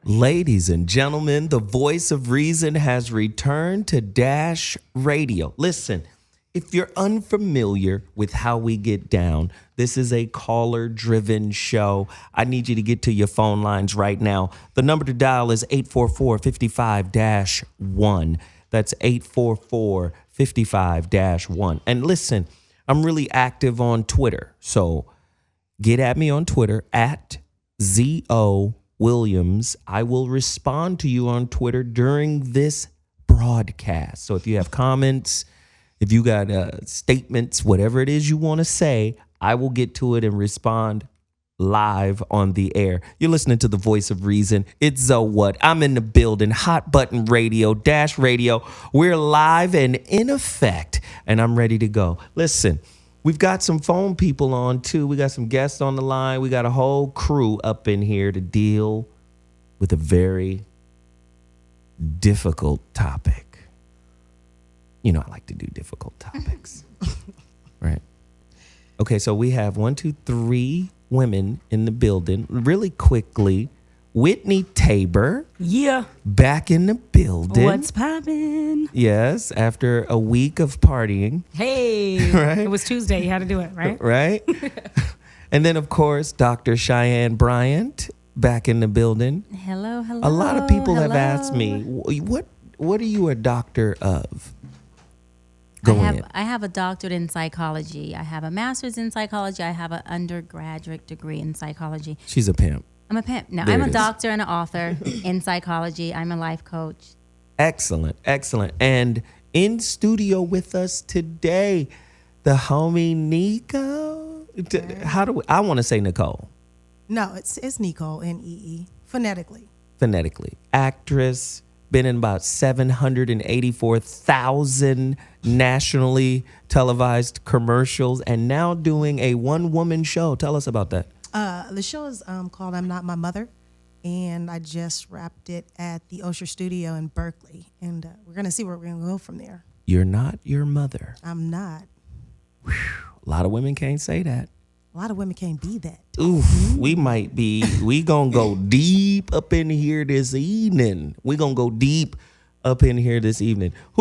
Ladies and gentlemen, the voice of reason has returned to Dash Radio. Listen, if you're unfamiliar with how we get down, this is a caller-driven show. I need you to get to your phone lines right now. The number to dial is 844-55-1. That's 844-55-1. And listen, I'm really active on Twitter, so get at me on Twitter at ZO Williams. I will respond to you on Twitter during this broadcast. So if you have comments, if you got statements, whatever it is you want to say, I will get to it and respond live on the air. You're listening to the voice of reason. It's Zoe What? I'm in the building. Hot Button Radio, Dash Radio. We're live and in effect, and I'm ready to go. Listen. We've got some phone people on, too. We got some guests on the line. We got a whole crew up in here to deal with a very difficult topic. You know, I like to do difficult topics. Right? Okay, so we have 3 women in the building. Really quickly, Whitney Tabor. Yeah. Back in the building. What's poppin'? Yes, after a week of partying. Hey. Right? It was Tuesday. You had to do it, right? Right? And then, of course, Dr. Cheyenne Bryant back in the building. Hello. A lot of people have asked me, what are you a doctor of? I have a doctorate in psychology. I have a master's in psychology. I have an undergraduate degree in psychology. She's a pimp. I'm a pimp. No, There I'm it a is. doctor and an author in psychology. I'm a life coach. Excellent. And in studio with us today, the homie Nico. I want to say Nicole. No, it's Nicole, N-E-E, phonetically. Actress, been in about 784,000 nationally televised commercials, and now doing a one-woman show. Tell us about that. The show is called I'm Not My Mother, and I just wrapped it at the Osher Studio in Berkeley, and we're going to see where we're going to go from there. You're not your mother. I'm not. A lot of women can't say that. A lot of women can't be that. Oof, we gonna go deep up in here this evening. Who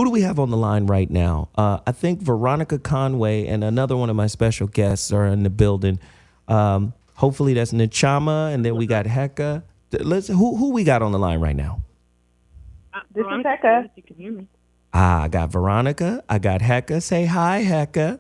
do we have on the line right now? I think Veronica Conway and another one of my special guests are in the building. Hopefully that's Nichama, and then we got Hecka. Who we got on the line right now? This is Hecka. You can hear me. I got Veronica. I got Hecka. Say hi, Hecka.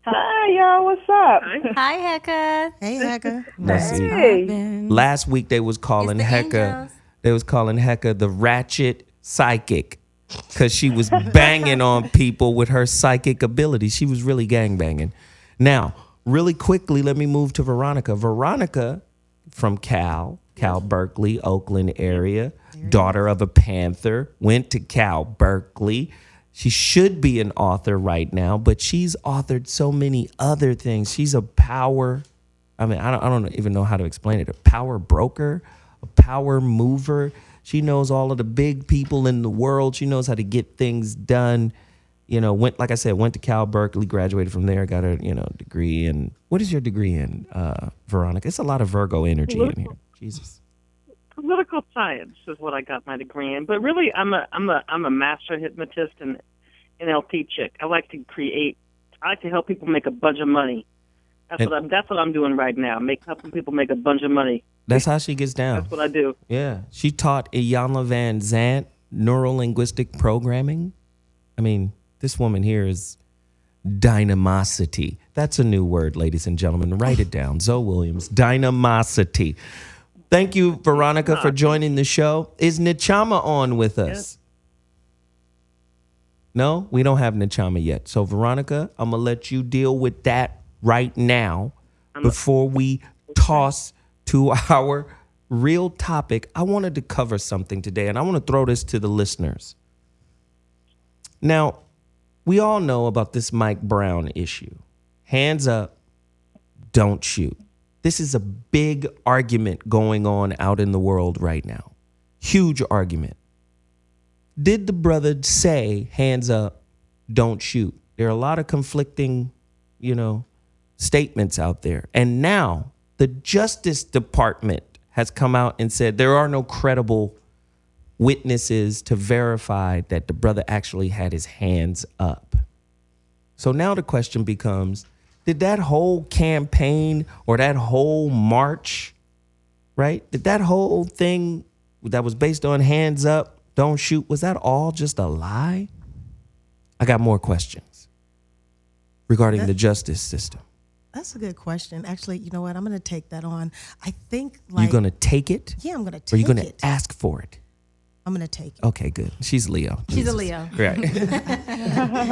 Hi, y'all. What's up? Hi, Hecka. Hey, Hecka. Let's see. Hey. Last week they was calling It's the Hecka. angels. They was calling Hecka the ratchet psychic because she was banging on people with her psychic ability. She was really gangbanging. Now, really quickly, let me move to Veronica. Veronica from Cal Berkeley, Oakland area, daughter of a Panther, went to Cal Berkeley. She should be an author right now, but she's authored so many other things. She's a power, I don't even know how to explain it, a power broker, a power mover. She knows all of the big people in the world. She knows how to get things done. You know, went to Cal Berkeley, graduated from there, got a, degree in, what is your degree in, Veronica? It's a lot of Virgo energy in here. Jesus. Political science is what I got my degree in, but really, I'm a master hypnotist and NLP chick. I like to create. I like to help people make a bunch of money. That's what I'm doing right now. Helping people make a bunch of money. That's how she gets down. That's what I do. Yeah, she taught Iyanla Van Zant neuro-linguistic programming. I mean, this woman here is dynamosity. That's a new word, ladies and gentlemen. Write it down. Zoe Williams, dynamosity. Thank you, Veronica, for joining the show. Is Nichama on with us? Yes. No, we don't have Nichama yet. So, Veronica, I'm going to let you deal with that right now before we toss to our real topic. I wanted to cover something today, and I want to throw this to the listeners. Now, we all know about this Mike Brown issue. Hands up, don't shoot. This is a big argument going on out in the world right now. Huge argument. Did the brother say, hands up, don't shoot? There are a lot of conflicting, statements out there. And now the Justice Department has come out and said there are no credible witnesses to verify that the brother actually had his hands up. So now the question becomes, did that whole campaign or that whole march, right? Did that whole thing that was based on hands up, don't shoot, was that all just a lie? I got more questions regarding the justice system. That's a good question. Actually, you know what? I'm going to take that on. I think You're going to take it? Yeah, I'm going to take it. Or you're going to ask for it? I'm going to take it. Okay, good. She's Leo. She's a Leo. Right.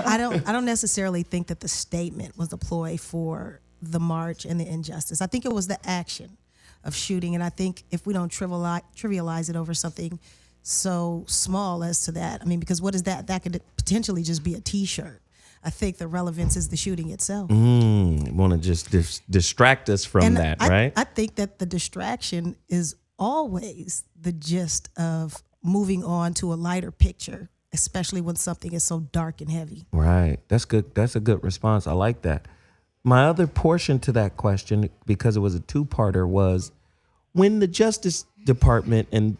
I don't necessarily think that the statement was a ploy for the march and the injustice. I think it was the action of shooting. And I think if we don't trivialize it over something so small as to that, I mean, because what is that? That could potentially just be a T-shirt. I think the relevance is the shooting itself. Want to just distract us from that, right? I think that the distraction is always the gist of moving on to a lighter picture, especially when something is so dark and heavy. Right. That's good. That's a good response. I like that. My other portion to that question, because it was a two-parter, was when the Justice Department and,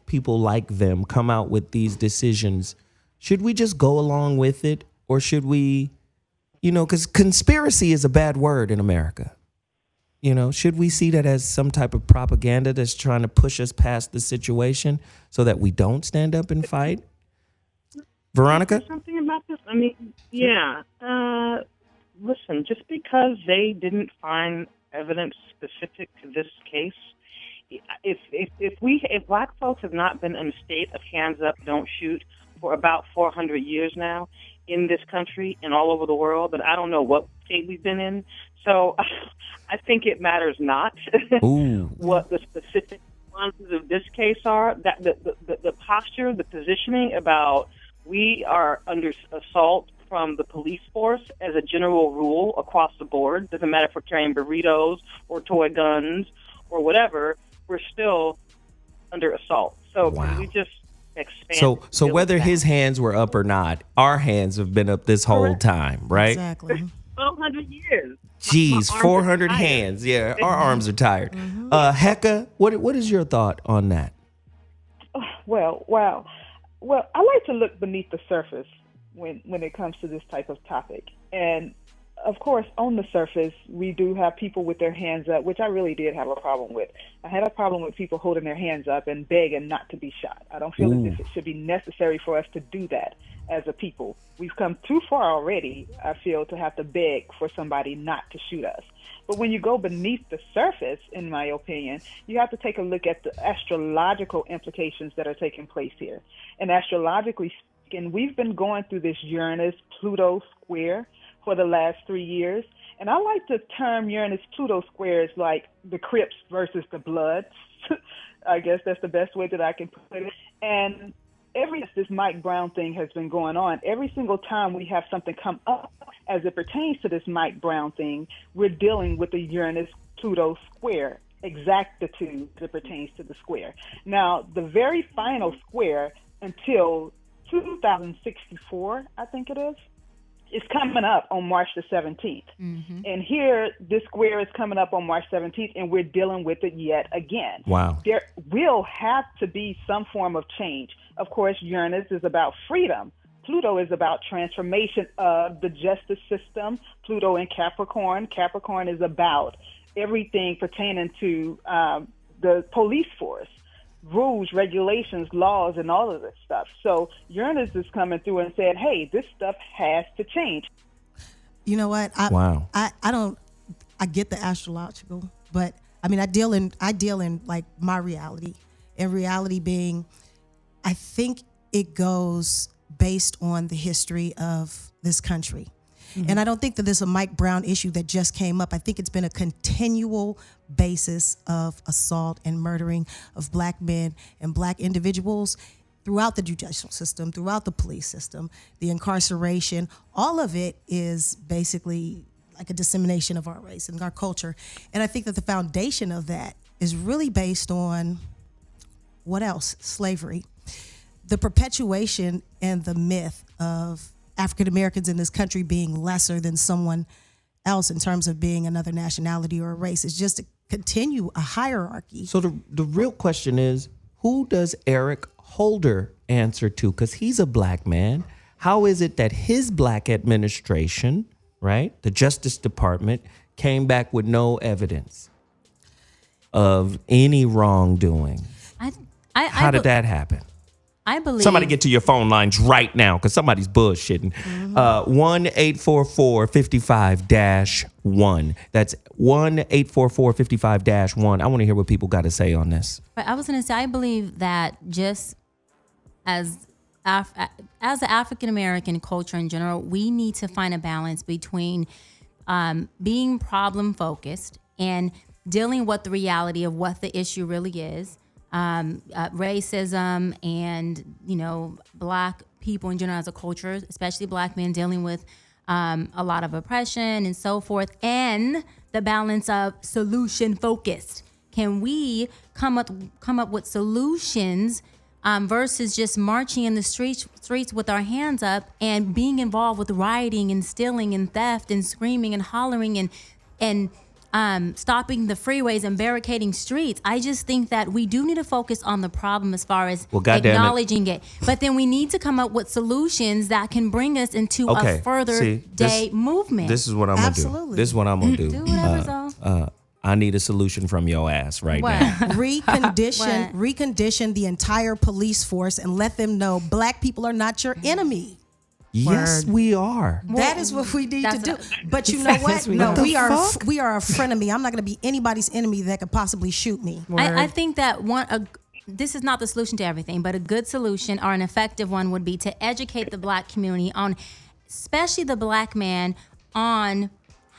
people like them come out with these decisions, should we just go along with it? Or should we, because conspiracy is a bad word in America. Should we see that as some type of propaganda that's trying to push us past the situation so that we don't stand up and fight? Veronica? Something about this? I mean, yeah. Listen, just because they didn't find evidence specific to this case, if black folks have not been in a state of hands up, don't shoot for about 400 years now in this country and all over the world, but I don't know what state we've been in. So I think it matters not what the specific responses of this case are. That the posture, the positioning about we are under assault from the police force as a general rule across the board. Doesn't matter if we're carrying burritos or toy guns or whatever. We're still under assault. So wow. Can we just expand? So whether his hands were up or not, our hands have been up this whole time, right? Exactly. 1,200 years. Jeez, My arms 400 are tired. hands. Yeah, our arms are tired. Hecka, what is your thought on that? Well, wow. Well, I like to look beneath the surface when it comes to this type of topic. And of course, on the surface, we do have people with their hands up, which I really did have a problem with. I had a problem with people holding their hands up and begging not to be shot. I don't feel as if it should be necessary for us to do that as a people. We've come too far already, I feel, to have to beg for somebody not to shoot us. But when you go beneath the surface, in my opinion, you have to take a look at the astrological implications that are taking place here. And astrologically speaking, we've been going through this Uranus-Pluto square for the last 3 years. And I like to term Uranus-Pluto squares like the Crips versus the Bloods. I guess that's the best way that I can put it. And this Mike Brown thing has been going on. Every single time we have something come up as it pertains to this Mike Brown thing, we're dealing with the Uranus-Pluto square, exactitude as it pertains to the square. Now, the very final square until 2064, I think it is coming up on March the 17th. Mm-hmm. And here, this square is coming up on March 17th, and we're dealing with it yet again. Wow. There will have to be some form of change. Of course, Uranus is about freedom. Pluto is about transformation of the justice system. Pluto in Capricorn. Capricorn is about everything pertaining to the police force. Rules, regulations, laws, and all of this stuff. So Uranus is coming through and saying, hey, this stuff has to change. You know what? I get the astrological, but I mean, I deal in like my reality, and reality being, I think it goes based on the history of this country. Mm-hmm. And I don't think that there's a Mike Brown issue that just came up. I think it's been a continual basis of assault and murdering of black men and black individuals throughout the judicial system, throughout the police system, the incarceration. All of it is basically like a dissemination of our race and our culture. And I think that the foundation of that is really based on what else? Slavery. The perpetuation and the myth of African Americans in this country being lesser than someone else in terms of being another nationality or a race. It's just continue a hierarchy. So the real question is, who does Eric Holder answer to? Because he's a black man. How is it that his black administration, right, the Justice Department, came back with no evidence of any wrongdoing? How did that happen? I believe Somebody get to your phone lines right now because somebody's bullshitting. 1-844-55-1. That's 1-844-55-1. I want to hear what people got to say on this. But I was going to say, I believe that just as the African American culture in general, we need to find a balance between being problem focused and dealing with the reality of what the issue really is. Racism and, black people in general as a culture, especially black men dealing with a lot of oppression and so forth, and the balance of solution focused. Can we come up with solutions versus just marching in the streets with our hands up and being involved with rioting and stealing and theft and screaming and hollering and stopping the freeways and barricading streets? I just think that we do need to focus on the problem as far as acknowledging it. But then we need to come up with solutions that can bring us into a further movement. This is what I'm going to do. This is what I'm going to do. Do whatever, I need a solution from your ass right now. Recondition the entire police force and let them know black people are not your enemy. Yes, we are. That is what we need to do. But you know what? No, we are a frenemy. I'm not going to be anybody's enemy that could possibly shoot me. I think that this is not the solution to everything, but a good solution or an effective one would be to educate the black community on, especially the black man, on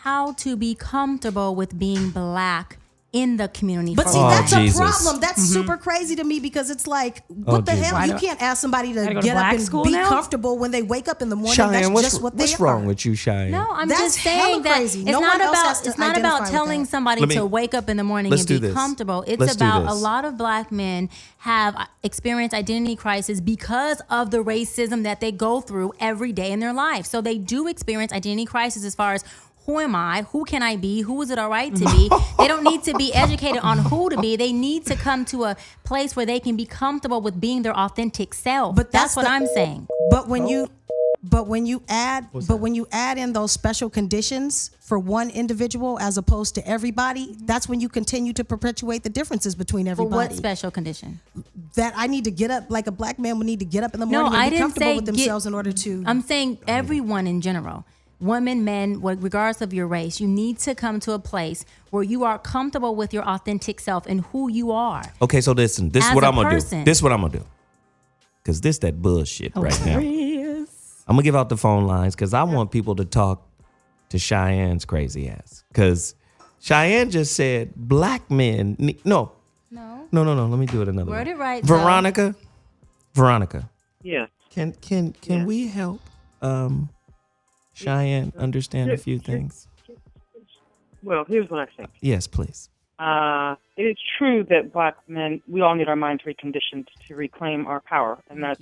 how to be comfortable with being black in the community. But see, that's a problem. That's super crazy to me because it's like, what the hell? You can't ask somebody to get up and be comfortable when they wake up in the morning. Cheyenne, that's just what they are. What's wrong with you, Cheyenne? No, I'm just saying that it's not about telling somebody to wake up in the morning and be comfortable. It's about a lot of black men have experienced identity crisis because of the racism that they go through every day in their life. So they do experience identity crisis as far as, who am I? Who can I be? Who is it all right to be? They don't need to be educated on who to be. They need to come to a place where they can be comfortable with being their authentic self. But that's what I'm saying. But when you add in those special conditions for one individual as opposed to everybody, that's when you continue to perpetuate the differences between everybody. But what special condition? That I need to get up, like a black man would need to get up in the morning and be comfortable with themselves in order to. I'm saying everyone in general. Women, men, regardless of your race, you need to come to a place where you are comfortable with your authentic self and who you are. Okay, so listen, this is what I'm going to do. This is what I'm going to do. Because this that bullshit right now. I'm going to give out the phone lines because I want people to talk to Cheyenne's crazy ass. Because Cheyenne just said black men No. Let me do it another way. Word it right. Veronica. Yes. Can we help Cheyenne understand a few things? Well, here's what I think. Yes, please. It is true that black men, we all need our minds reconditioned to reclaim our power, and that's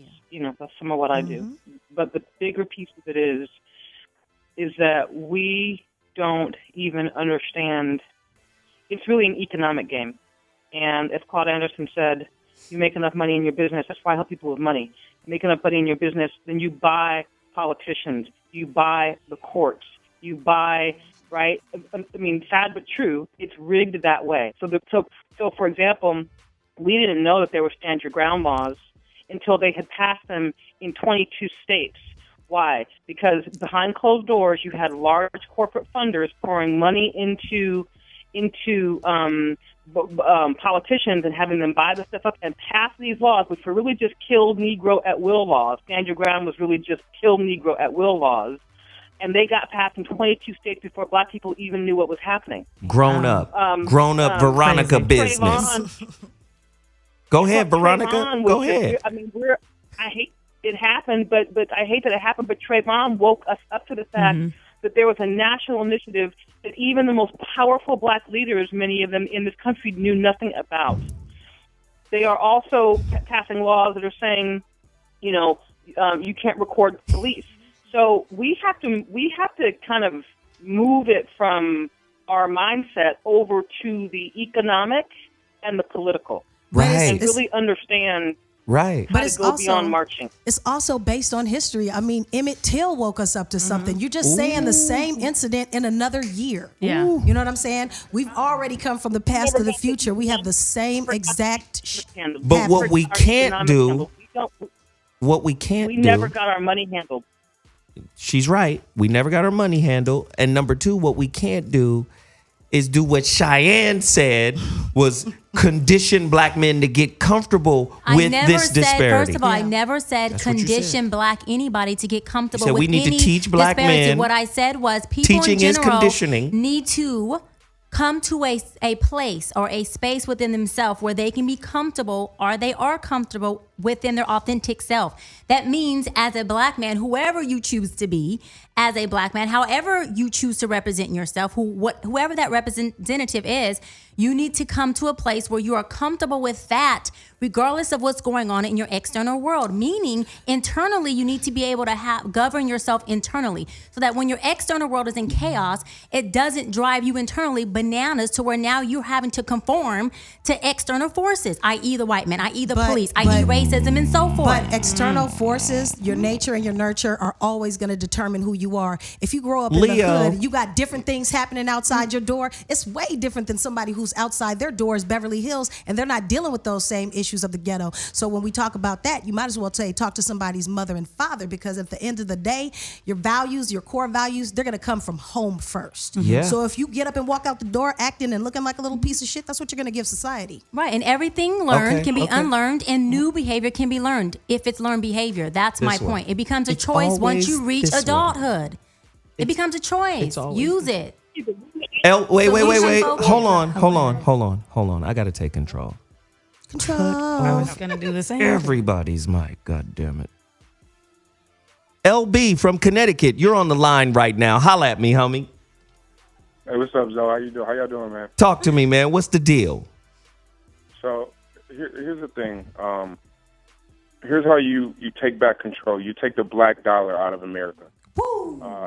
some of what I do. But the bigger piece of it is that we don't even understand. It's really an economic game, and as Claude Anderson said, you make enough money in your business. That's why I help people with money. You make enough money in your business, then you buy politicians, you buy the courts, you buy, right? I mean, sad but true, it's rigged that way. So for example, we didn't know that there were stand your ground laws until they had passed them in 22 states. Why? Because behind closed doors, you had large corporate funders pouring money into politicians and having them buy the stuff up and pass these laws, which were really just kill Negro at will laws. Stand your ground was really just kill Negro at will laws. And they got passed in 22 states before black people even knew what was happening. Grown up Veronica business. Go ahead, Veronica. Go ahead. I mean, I hate it happened, but I hate that it happened. But Trayvon woke us up to the fact that there was a national initiative that even the most powerful black leaders, many of them in this country, knew nothing about. They are also passing laws that are saying, you can't record police. So we have to kind of move it from our mindset over to the economic and the political. Right. And really understand Right. how to go beyond marching. It's also based on history. I mean, Emmett Till woke us up to something. You're just saying the same incident in another year. Yeah. You know what I'm saying? We've already come from the past to the future. We have the same exact But what we can't do, we never got our money handled. She's right. We never got our money handled. And number two, what we can't do is do what Cheyenne said was condition black men to get comfortable with this disparity. First of all, I never said That's what you condition said. black anybody to get comfortable said with we need to any teach black disparity. men. What I said was people Teaching in general is conditioning. need to come to a place or a space within themselves where they can be comfortable, or they are comfortable within their authentic self. That means as a black man, whoever you choose to be, as a black man, however you choose to represent yourself, whoever that representative is, you need to come to a place where you are comfortable with that, regardless of what's going on in your external world. Meaning, internally, you need to be able to govern yourself internally, so that when your external world is in chaos, it doesn't drive you internally bananas to where now you're having to conform to external forces, i.e. the white man, i.e. the police, i.e. racism, and so forth. But external forces, your nature and your nurture, are always going to determine who you are. If you grow up in the hood, you got different things happening outside your door. It's way different than somebody who's outside their doors, Beverly Hills, and they're not dealing with those same issues of the ghetto. So when we talk about that, you might as well talk to somebody's mother and father, because at the end of the day, your values, your core values, they're going to come from home first. Yeah. So if you get up and walk out the door acting and looking like a little piece of shit, that's what you're going to give society. Right, and everything learned can be unlearned, and new behavior can be learned if it's learned behavior. That's my point. It becomes a choice once you reach adulthood. It becomes a choice. Use it. Wait. Hold on. I got to take control. I was going to do the same. Everybody's mic. God damn it. LB from Connecticut, you're on the line right now. Holla at me, homie. Hey, what's up, Zoe? How you doing? How y'all doing, man? Talk to me, man. What's the deal? So here's the thing. Here's how you take back control. You take the black dollar out of America.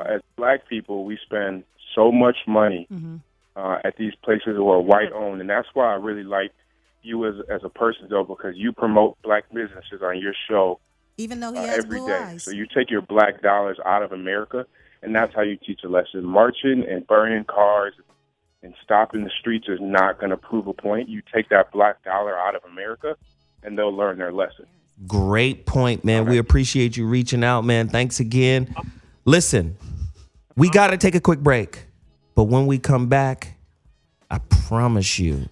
As black people, we spend so much money at these places who are white owned, and that's why I really like you as a person, though, because you promote black businesses on your show. Even though he has every blue day. eyes. So you take your black dollars out of America, and that's how you teach a lesson. Marching and burning cars and stopping the streets is not going to prove a point. You take that black dollar out of America, and they'll learn their lesson. Great point, man. We appreciate you reaching out, man. Thanks again. Listen, we got to take a quick break. But when we come back, I promise you,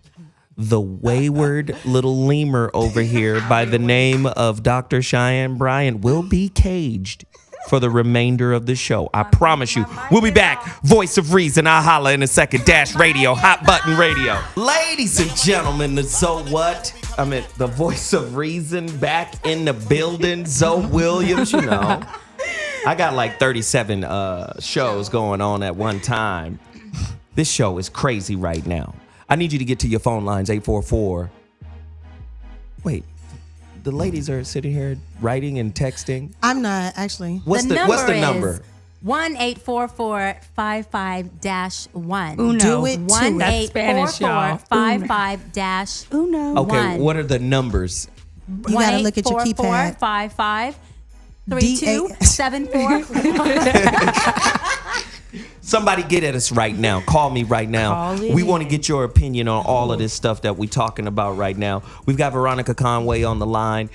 the wayward little lemur over here by the name of Dr. Cheyenne Bryant will be caged for the remainder of the show. I promise you. We'll be back. Voice of Reason. I'll holla in a second. Dash Radio, Hot Button Radio. Ladies and gentlemen, the So What? I mean, the Voice of Reason back in the building. Zoe Williams, you know. I got like 37 shows going on at one time. This show is crazy right now. I need you to get to your phone lines, 844. Wait, the ladies are sitting here writing and texting. I'm not, actually. What's the number? 1-844-55-1. Uno. Do it too. That's Spanish, y'all. 1-844-55-1. Okay, what are the numbers? You got to look at your keypad. 1-844-55-3274. Somebody get at us right now. Call me right now. We want to get your opinion on all of this stuff that we're talking about right now. We've got Veronica Conway on the line.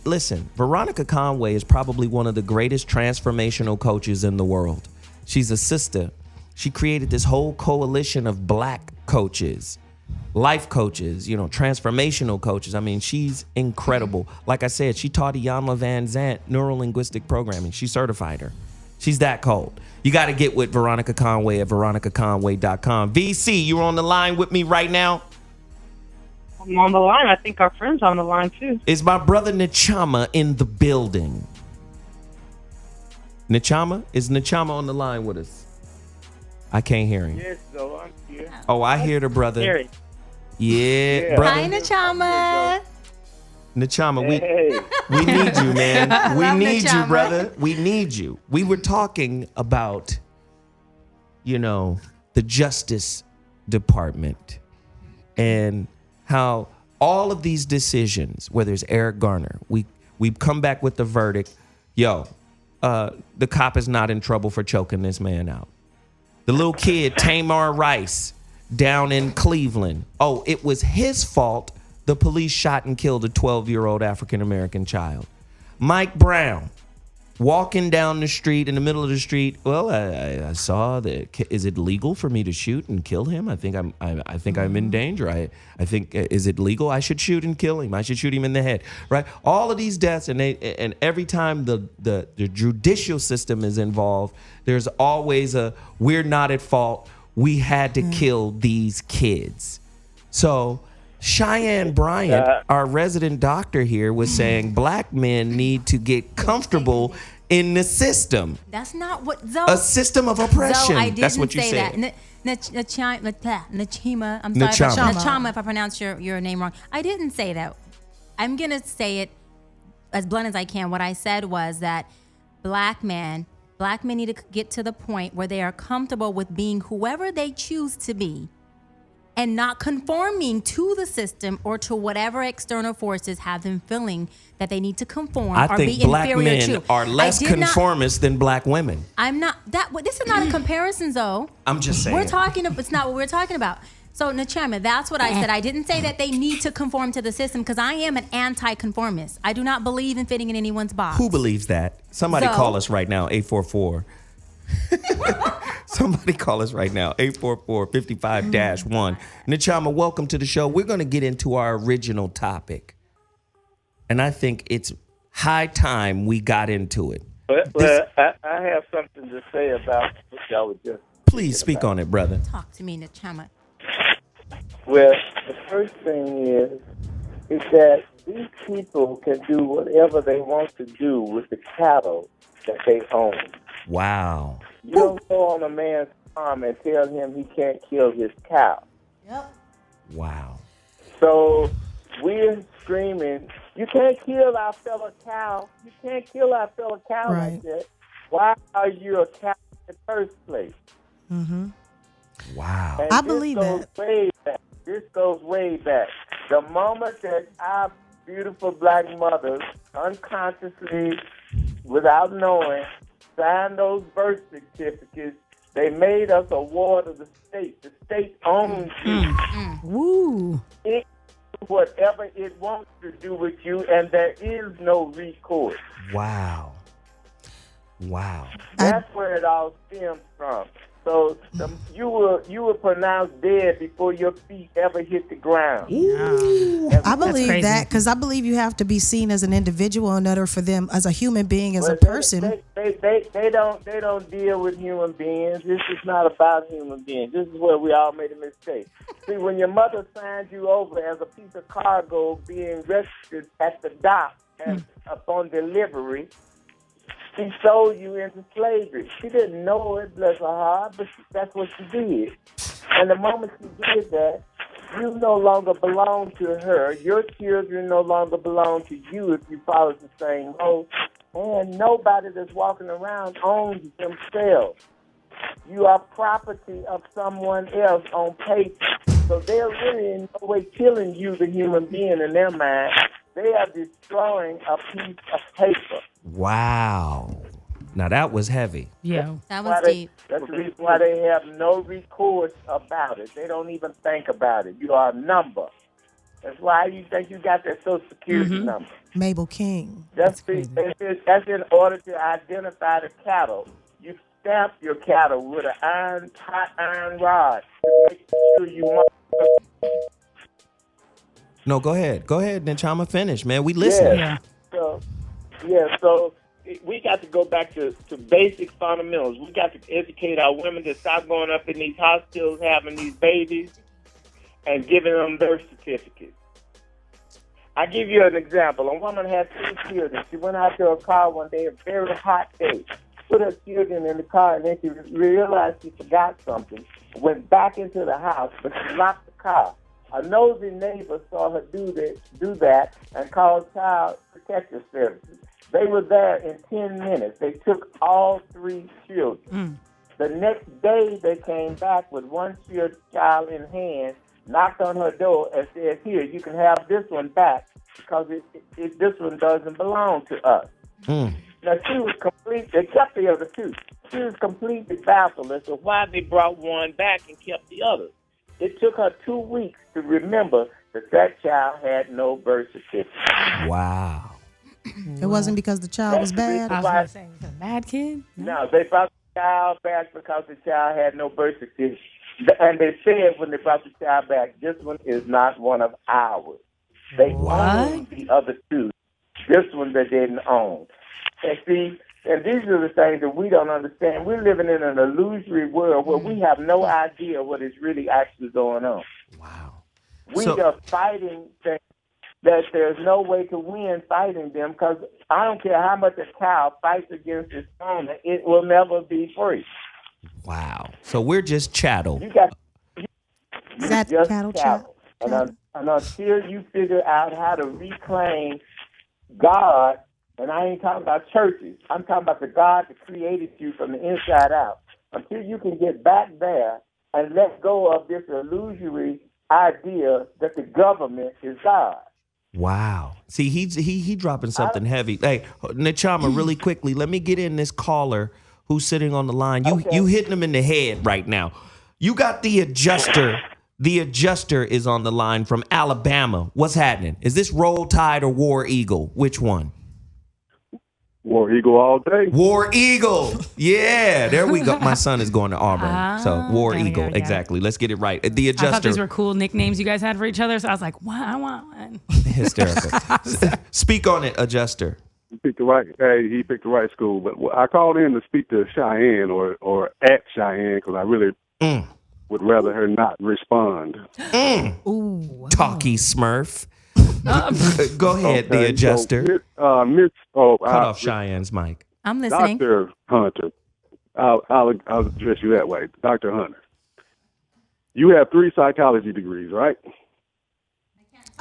Listen, Veronica Conway is probably one of the greatest transformational coaches in the world. She's a sister. She created this whole coalition of black coaches, life coaches, transformational coaches. I mean, she's incredible. Like I said, she taught Iyanla Van Zant neuro-linguistic programming. She certified her. She's that cold. You got to get with Veronica Conway at veronicaconway.com. VC, you're on the line with me right now? I'm on the line. I think our friend's on the line, too. Is my brother Nachama in the building? Nachama? Is Nachama on the line with us? I can't hear him. Yes, though, I'm here. Oh, I hear the brother. Gary. Yeah, brother. Hi, Nachama. Nachama, Hey. we need you, man. We Love need you, Nachama. brother. We need you. We were talking about, the justice Department and how all of these decisions, whether it's Eric Garner, we come back with the verdict, the cop is not in trouble for choking this man out. The little kid, Tamar Rice, down in Cleveland, it was his fault the police shot and killed a 12-year-old African-American child. Mike Brown, walking down the street, in the middle of the street. Well, I saw that. Is it legal for me to shoot and kill him? I think I'm in danger. I think is it legal? I should shoot and kill him. I should shoot him in the head. Right? All of these deaths, and every time the judicial system is involved, there's always we're not at fault. We had to kill these kids. So Cheyenne Bryant, our resident doctor here, was saying black men need to get comfortable in the system. That's not what Zoe. A system of oppression. Zoe, I didn't That's what you say said. Nachima. I'm sorry, Nachama, if I pronounce your name wrong. I didn't say that. I'm gonna say it as blunt as I can. What I said was that black men need to get to the point where they are comfortable with being whoever they choose to be, and not conforming to the system or to whatever external forces have them feeling that they need to conform I or think be black inferior men to. are less conformist than black women. I'm not that. This is not a comparison, though. I'm just saying. It's not what we're talking about. So, Nachama, that's what I said. I didn't say that they need to conform to the system because I am an anti-conformist. I do not believe in fitting in anyone's box. Who believes that? Somebody call us right now, 844. Somebody call us right now, 844-55-1. Nachama, welcome to the show. We're going to get into our original topic. And I think it's high time we got into it. Well, I have something to say about what y'all were just Please speak on it, brother. Talk to me, Nachama. Well, the first thing is that these people can do whatever they want to do with the cattle that they own. Wow. You don't go on a man's farm and tell him he can't kill his cow. Yep. Wow. So we're screaming, you can't kill our fellow cow. You can't kill our fellow cow like that. Why are you a cow in the first place? Mm-hmm. Wow. And I believe that. This goes way back. The moment that our beautiful black mothers unconsciously, without knowing, signed those birth certificates, they made us a ward of the state. The state owns you. Woo. It does whatever it wants to do with you, and there is no recourse. Wow. Wow. That's where it all stems from. So you were pronounced dead before your feet ever hit the ground. I believe that because I believe you have to be seen as an individual in order for them as a human being, as a person. They don't deal with human beings. This is not about human beings. This is where we all made a mistake. See, when your mother signed you over as a piece of cargo being registered at the dock and upon delivery, she sold you into slavery. She didn't know it, bless her heart, but that's what she did. And the moment she did that, you no longer belong to her. Your children no longer belong to you if you follow the same road. And nobody that's walking around owns themselves. You are property of someone else on paper. So they're really in no way killing you, the human being, in their mind. They are destroying a piece of paper. Wow. Now that was heavy. Yeah. That was deep. That's the reason why they have no recourse about it. They don't even think about it. You are a number. That's why you think you got that Social Security number. Mabel King. That's in order to identify the cattle. You stamp your cattle with a hot iron rod to make sure you mark. No, go ahead. Go ahead, Nachama. Finish, man. We listen. Yeah. So we got to go back to basic fundamentals. We got to educate our women to stop going up in these hospitals having these babies and giving them birth certificates. I give you an example. A woman had 2 children. She went out to her car one day, a very hot day, put her children in the car, and then she realized she forgot something, went back into the house, but she locked the car. A nosy neighbor saw her do that and called Child Protective Services. They were there in 10 minutes. They took all 3 children. The next day, they came back with one child in hand, knocked on her door, and said, "Here, you can have this one back because this one doesn't belong to us." Now, she was complete. They kept the other two. She was completely baffled as to why they brought one back and kept the other. It took her 2 weeks to remember that child had no birth certificate. Wow. It wasn't because the child was bad. I was going to say, was it a mad kid? No, they brought the child back because the child had no birth certificate. And they said when they brought the child back, this one is not one of ours. They owned the other two. This one they didn't own. And see, and these are the things that we don't understand. We're living in an illusory world where we have no idea what is really actually going on. Wow. We are fighting things that there's no way to win fighting them because I don't care how much a cow fights against its owner, it will never be free. Wow. So we're just chattel. You got Is that just cattle chattel. And until you figure out how to reclaim God, and I ain't talking about churches, I'm talking about the God that created you from the inside out. Until you can get back there and let go of this illusory idea that the government is God. Wow. See, he dropping something heavy. Hey, Nachama, really quickly, let me get in this caller who's sitting on the line. You hitting him in the head right now. You got the adjuster. The adjuster is on the line from Alabama. What's happening? Is this Roll Tide or War Eagle? Which one? War Eagle all day. War Eagle. Yeah, there we go. My son is going to Auburn. So War Eagle. Exactly. Let's get it right. The adjuster. I thought these were cool nicknames you guys had for each other. So I was like, what? I want one. Hysterical. Speak on it, adjuster. He picked the right school. But I called in to speak to Cheyenne or at Cheyenne because I really would rather her not respond. Ooh, wow. Talkie Smurf. Go ahead, the adjuster. Cut off Cheyenne's mic. I'm listening. Dr. Hunter, I'll address you that way. Dr. Hunter, you have 3 psychology degrees, right?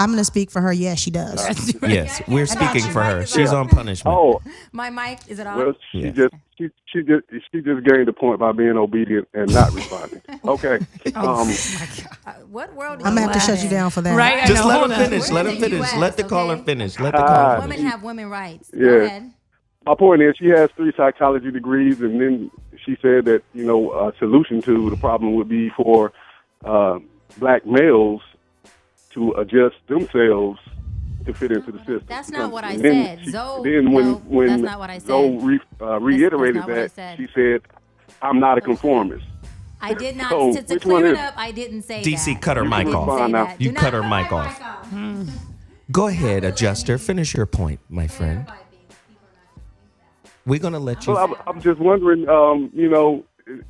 I'm going to speak for her. Yes, she does. Yes, we're speaking for her. She's on punishment. Oh, my mic, is it on? well, she just gained a point by being obedient and not responding. Okay. What world? I'm gonna have to shut you down for that. Right? Just let him finish. Let him finish. Let the caller finish. Let the caller finish. Women have women rights. Yeah. Go ahead. My point is, she has 3 psychology degrees, and then she said that a solution to the problem would be for black males to adjust themselves to fit into the system. That's not what I said. Then when that's not what I said. Zoe reiterated that, she said, "I'm not a conformist." I did not. So, to clear it up, I didn't say DC, that. cut her mic off. You cut her mic off. off. Go ahead, adjuster. Finish your point, my friend. We're going to let you. Well, I'm just wondering,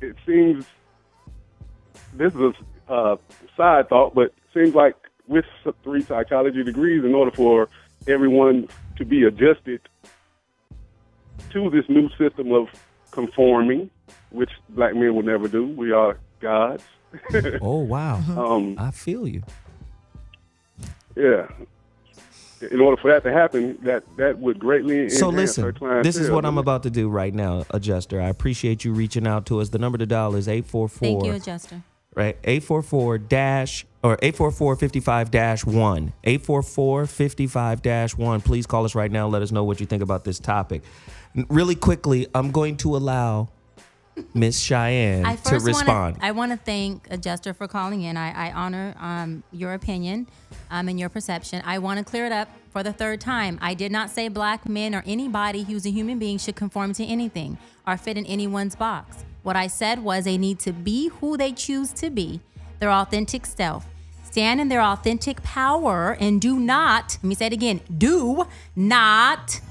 it seems, this is a side thought, but it seems like with 3 psychology degrees, in order for everyone to be adjusted to this new system of conforming, which black men will never do. We are gods. Oh, wow. I feel you. Yeah. In order for that to happen, that would greatly enhance So listen, our clientele. this is what I'm about to do right now, adjuster. I appreciate you reaching out to us. The number to dial is 844. Thank you, adjuster. Right, 844-55-1. 844-55-1. Please call us right now. Let us know what you think about this topic. Really quickly, I'm going to allow Miss Cheyenne to respond. I want to thank Adjuster for calling in. I honor your opinion and your perception. I want to clear it up for the 3rd time. I did not say black men or anybody who's a human being should conform to anything or fit in anyone's box. What I said was they need to be who they choose to be, their authentic self. Stand in their authentic power and do not, let me say it again, do not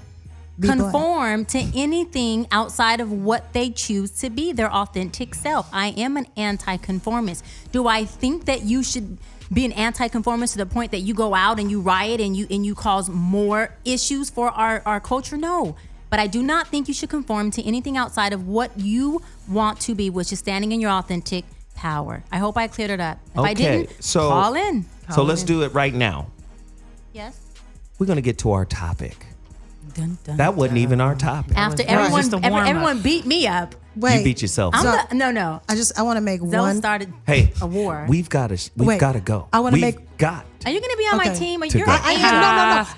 conform to anything outside of what they choose to be, their authentic self. I am an anti-conformist. Do I think that you should be an anti-conformist to the point that you go out and you riot and you cause more issues for our culture? No. But I do not think you should conform to anything outside of what you want to be, which is standing in your authentic power. I hope I cleared it up. If I didn't, call in. So let's do it right now. Yes. We're going to get to our topic. Dun, dun, that wasn't even our topic. After everyone beat me up. Wait. You beat yourself. No. I want to make Zoe one. started Hey, a war. we've got to go. I wanna We've make- got. Are you going to be on my team? Or To you're go. no.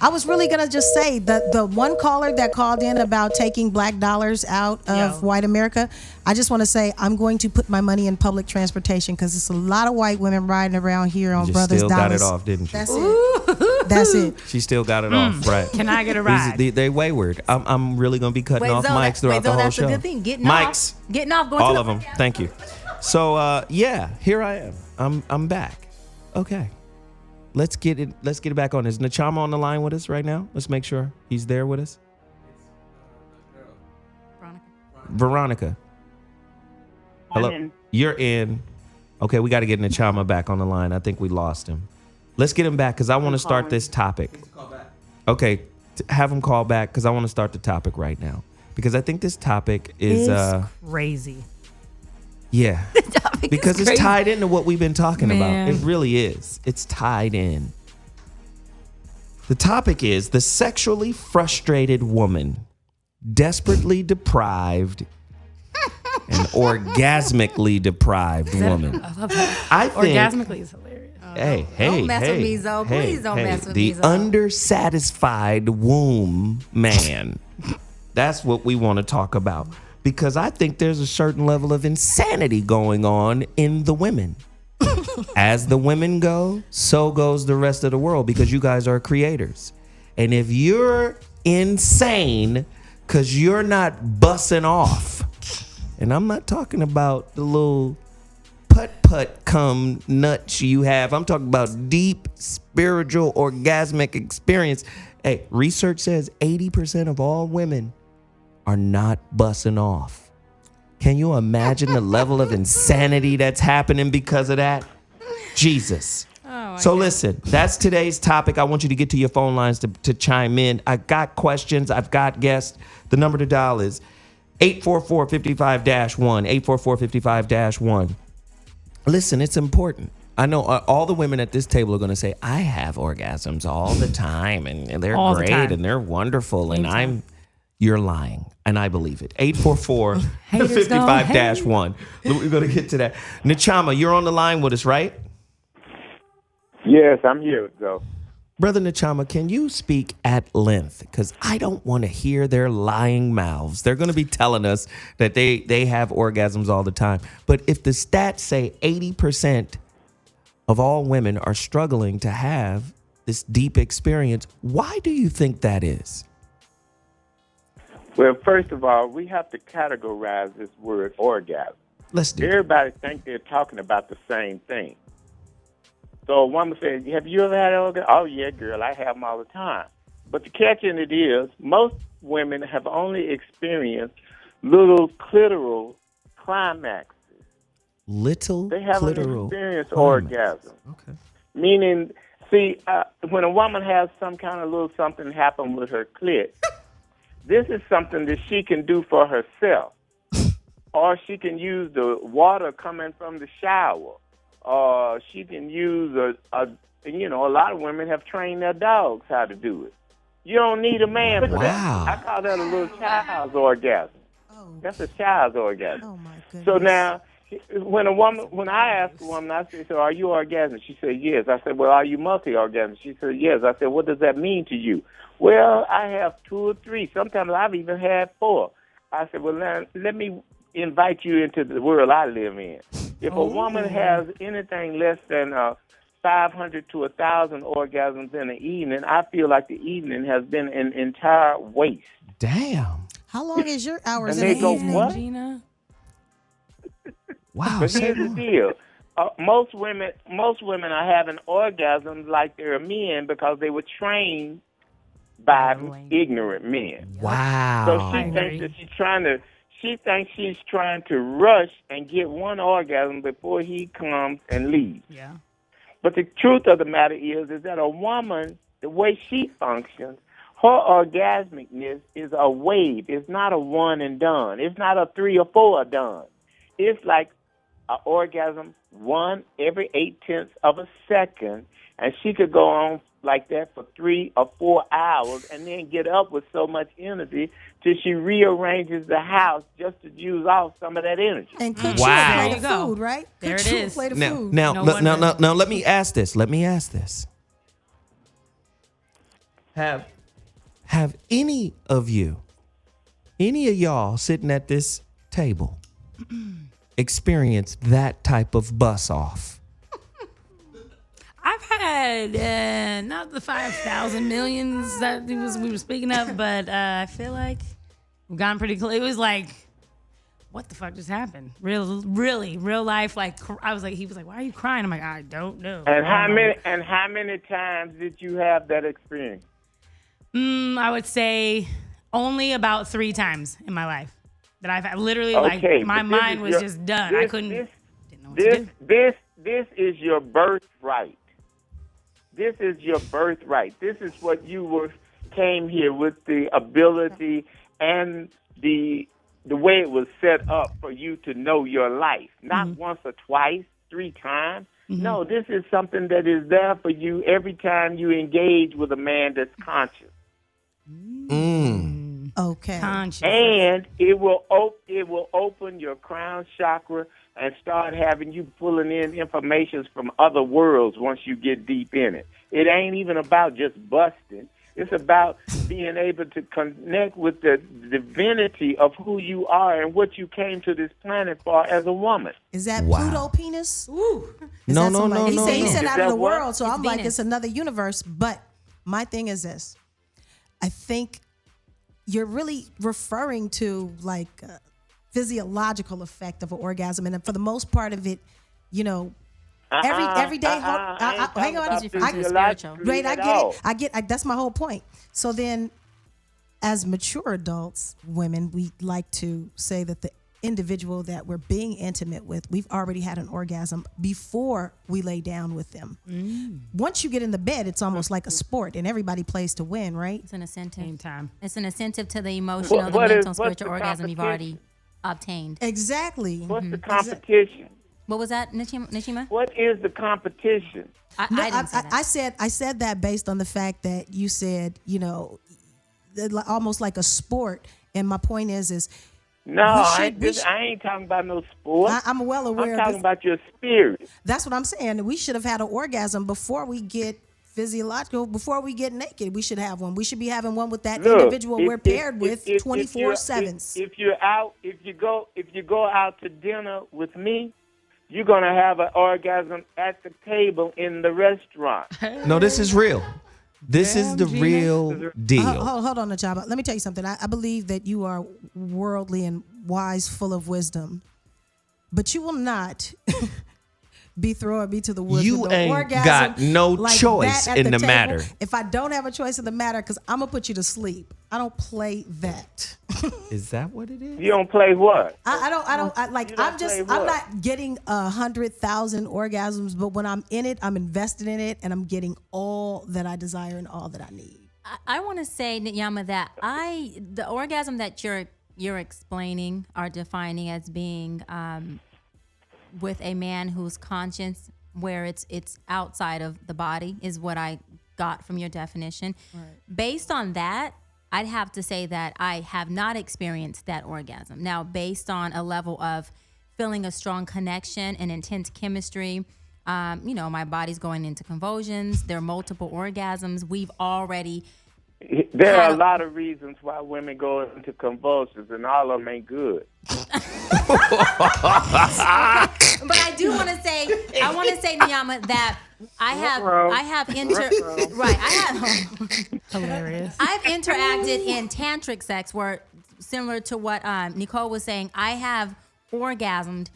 I was really gonna just say the one caller that called in about taking black dollars out of white America. I just want to say I'm going to put my money in public transportation because it's a lot of white women riding around here on You brothers' still dollars. got it off, didn't you? That's it. That's it. She still got it off, right? Can I get a ride? They wayward. I'm really gonna be cutting off mics throughout the whole that's show. a good thing. Getting mics, off. Getting off. Going all to of them. Thank you. So here I am. I'm back. Okay. Let's get it back on. Is Nachama on the line with us right now? Let's make sure he's there with us. Veronica. Hello. I'm in. You're in. Okay, we got to get Nachama back on the line. I think we lost him. Let's get him back because I want to start this topic. Okay, have him call back because I want to start the topic right now because I think this topic is crazy. Yeah. Because it's tied into what we've been talking about. It really is. It's tied in. The topic is the sexually frustrated woman, desperately deprived, and orgasmically deprived woman. I think Orgasmically is hilarious. Hey, Don't mess with me, Zoe. Please don't mess with me, Zoe. The undersatisfied womb man. That's what we want to talk about. Because I think there's a certain level of insanity going on in the women. As the women go, so goes the rest of the world because you guys are creators. And if you're insane because you're not bussing off, and I'm not talking about the little putt cum nuts you have. I'm talking about deep spiritual orgasmic experience. Hey, research says 80% of all women are not bussing off. Can you imagine the level of insanity that's happening because of that? Jesus. So listen, that's today's topic. I want you to get to your phone lines to chime in. I got questions. I've got guests. The number to dial is 844-55-1, 844-55-1. Listen, it's important. I know all the women at this table are going to say, I have orgasms all the time, and they're All the great, time. and they're wonderful, and you're lying, and I believe it. 844-55-1. We're going to get to that. Nachama, you're on the line with us, right? Yes, I'm here, Joe. Brother Nachama, can you speak at length? Because I don't want to hear their lying mouths. They're going to be telling us that they have orgasms all the time. But if the stats say 80% of all women are struggling to have this deep experience, why do you think that is? Well, first of all, we have to categorize this word orgasm. Let's do it. Everybody think they're talking about the same thing. So a woman says, have you ever had an orgasm? Oh, yeah, girl, I have them all the time. But the catch in it is most women have only experienced little clitoral climaxes. They haven't experienced orgasm. Okay. Meaning, see, when a woman has some kind of little something happen with her clit, this is something that she can do for herself. Or she can use the water coming from the shower. Or she can use a lot of women have trained their dogs how to do it. You don't need a man for that. I call that a little child's orgasm. That's a child's orgasm. Oh my goodness. So now, when I ask a woman, I say, so are you orgasmic? She said, yes. I said, well, are you multi-orgasmic? She said, yes. I said, what does that mean to you? Well, I have 2 or 3. Sometimes I've even had 4. I said, well, now, let me invite you into the world I live in. If a woman has anything less than 500 to 1,000 orgasms in an evening, I feel like the evening has been an entire waste. Damn. How long is your hours And in they the go, evening? what? Gina? Wow. But here's the deal. Most women are having orgasms like they're men because they were trained by ignorant men. Wow. So she thinks that she thinks she's trying to rush and get one orgasm before he comes and leaves. Yeah. But the truth of the matter is that a woman, the way she functions, her orgasmicness is a wave. It's not a one and done. It's not a 3 or 4 done. It's like an orgasm 1 every 0.8 of a second, and she could go on like that for 3 or 4 hours and then get up with so much energy till she rearranges the house just to use off some of that energy. And cook Wow. you a There plate you of go. food, right? There Cook it you a is. plate of Now, food. now, No now, wonder. now, let me ask this. Have any of y'all sitting at this table experienced that type of bus off? I've had not the 5,000 millions that we were speaking of, but I feel like we've gotten pretty close. It was like, what the fuck just happened? Real life. Like I was like, he was like, why are you crying? I'm like, I don't know. And how many times did you have that experience? I would say only about 3 times in my life that I've had. Literally, Okay, like my but this mind is was your- just done. this- I couldn't. this- Didn't know what to do. This is your birthright. This is your birthright. This is what you came here with, the ability and the way it was set up for you to know your life. Not once or twice, 3 times. No, this is something that is there for you every time you engage with a man that's conscious. Okay. Conscious. And it will open your crown chakra and start having you pulling in information from other worlds once you get deep in it. It ain't even about just busting. It's about being able to connect with the divinity of who you are and what you came to this planet for as a woman. Is that Wow. Pluto penis? Ooh. Is No, that no, somebody- no, he no, said, He no. said Is out that of the what? world, so It's I'm like, Venus. it's another universe. But my thing is this. I think you're really referring to like a physiological effect of an orgasm. And for the most part of it, you know, every day. Hang on. He's referring to the spiritual. Right, I get it. I get. That's my whole point. So then, as mature adults, women, we like to say that the individual that we're being intimate with, we've already had an orgasm before we lay down with them. Once you get in the bed, it's almost like a sport, and everybody plays to win, right? It's an incentive. Same time. It's an incentive to the emotional, the What is- mental, what's spiritual the orgasm you've competition? already obtained. Exactly. What's the competition? What was that, Nishima? What is the competition? I No, didn't say that. I said that based on the fact that you said, you know, almost like a sport. And my point is No, I ain't talking about no sport. I'm well aware I'm of talking this. about your spirit. That's what I'm saying. We should have had an orgasm before we get physiological, before we get naked. We should have one. We should be having one with that Look, individual we're paired with if 24/7. If you go out to dinner with me, you're gonna have an orgasm at the table in the restaurant. No, this is real. This is the real deal. Hold on, Nachaba. Let me tell you something. I believe that you are worldly and wise, full of wisdom, but you will not be throwing me to the woods. You with no ain't orgasm got no like choice that at in the table. matter. If I don't have a choice in the matter, because I'm gonna put you to sleep. I don't play that. Is that what it is? You don't play what? I'm what? not getting 100,000 orgasms, but when I'm in it, I'm invested in it, and I'm getting all that I desire and all that I need. I want to say, Nyama, that the orgasm that you're explaining or defining as being with a man who's conscious, where it's outside of the body, is what I got from your definition. Right. Based on that, I'd have to say that I have not experienced that orgasm. Now, based on a level of feeling a strong connection and intense chemistry, my body's going into convulsions. There are multiple orgasms. We've already There are a lot of reasons why women go into convulsions, and all of them ain't good. But I do want to say, Niyama, that I have Hilarious. I've interacted in tantric sex where, similar to what Nicole was saying, I have orgasmed,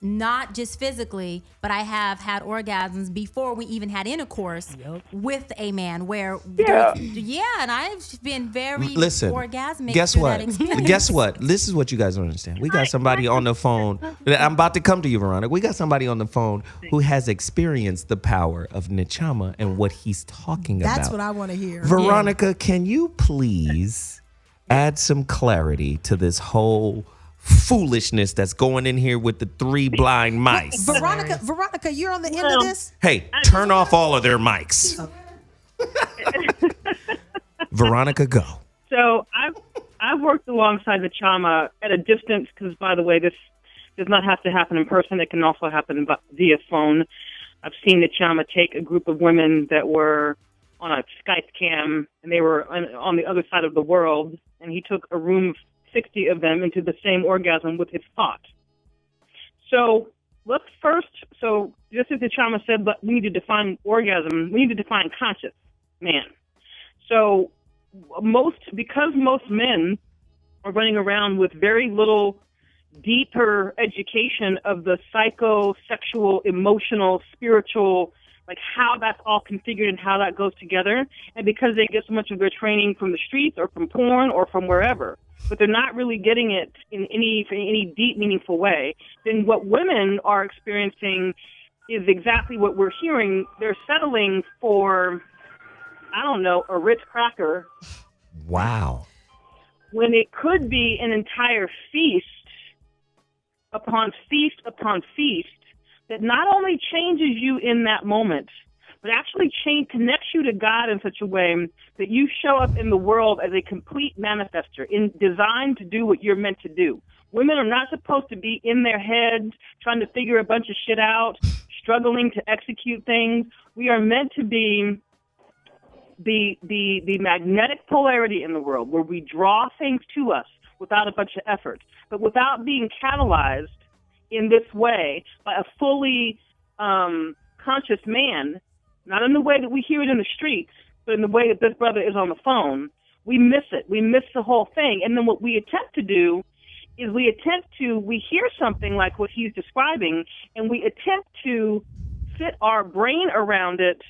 not just physically, but I have had orgasms before we even had intercourse with a man where, and I've been very orgasmic. Guess through what? that experience. Guess what? This is what you guys don't understand. We got somebody on the phone. I'm about to come to you, Veronica. We got somebody on the phone who has experienced the power of Nichama and what he's talking about. That's what I want to hear. Veronica, can you please add some clarity to this whole foolishness that's going in here with the 3 blind mice? Veronica, you're on the end of this? Hey, turn off all of their mics. Veronica, go. So I've worked alongside the Chama at a distance because, by the way, this does not have to happen in person. It can also happen via phone. I've seen the Chama take a group of women that were on a Skype cam, and they were on the other side of the world, and he took a room of 60 of them into the same orgasm with his thought. So let's first, just as the Chama said, but we need to define orgasm. We need to define conscious man. So because most men are running around with very little deeper education of the psychosexual, emotional, spiritual, like how that's all configured and how that goes together, and because they get so much of their training from the streets or from porn or from wherever, but they're not really getting it in any deep, meaningful way, then what women are experiencing is exactly what we're hearing. They're settling for, I don't know, a Ritz cracker. Wow. When it could be an entire feast upon feast upon feast that not only changes you in that moment, but actually connects you to God in such a way that you show up in the world as a complete manifester, designed to do what you're meant to do. Women are not supposed to be in their heads trying to figure a bunch of shit out, struggling to execute things. We are meant to be the magnetic polarity in the world where we draw things to us without a bunch of effort, but without being catalyzed in this way by a fully conscious man, not in the way that we hear it in the streets, but in the way that this brother is on the phone. We miss it. We miss the whole thing. And then what we attempt to do is we hear something like what he's describing, and we attempt to fit our brain around it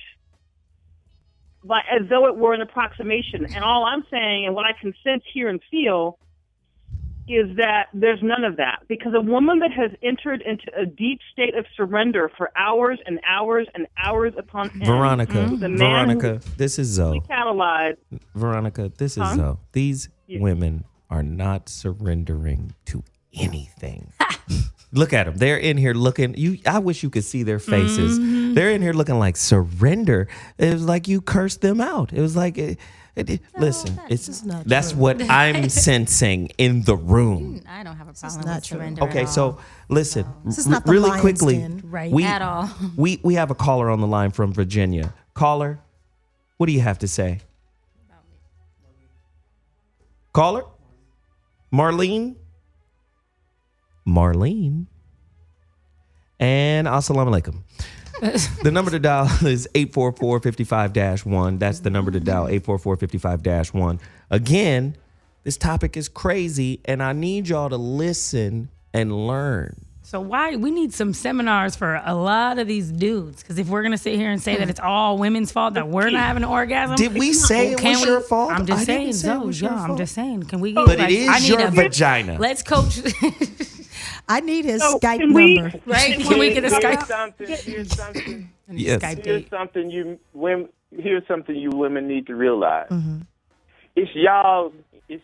as though it were an approximation. And all I'm saying, and what I can sense, hear, and feel, is that there's none of that. Because a woman that has entered into a deep state of surrender for hours and hours and hours upon end. Veronica, this is Zoe. Catalyzed. Veronica, this is Zoe. These women are not surrendering to anything. Look at them. They're in here looking. I wish you could see their faces. Mm-hmm. They're in here looking like surrender. It was like you cursed them out. It was like, listen, that's true. What I'm sensing in the room. I don't have a problem with surrender. Okay, so listen, really quickly, right? At all. We have a caller on the line from Virginia. Caller, what do you have to say? Caller, Marlene. And assalamu alaikum. The number to dial is 844-55-1. That's the number to dial, 844-55-1. Again, this topic is crazy, and I need y'all to listen and learn. So we need some seminars for a lot of these dudes, because if we're going to sit here and say that it's all women's fault that we're not having an orgasm. Did we say it was your fault? I'm just saying, I'm just saying. Can we get, but it is your vagina. Let's coach. I need his Skype number. Right? Can we get a Skype? Here's something. Yes. Here's something you women need to realize. Mm-hmm. It's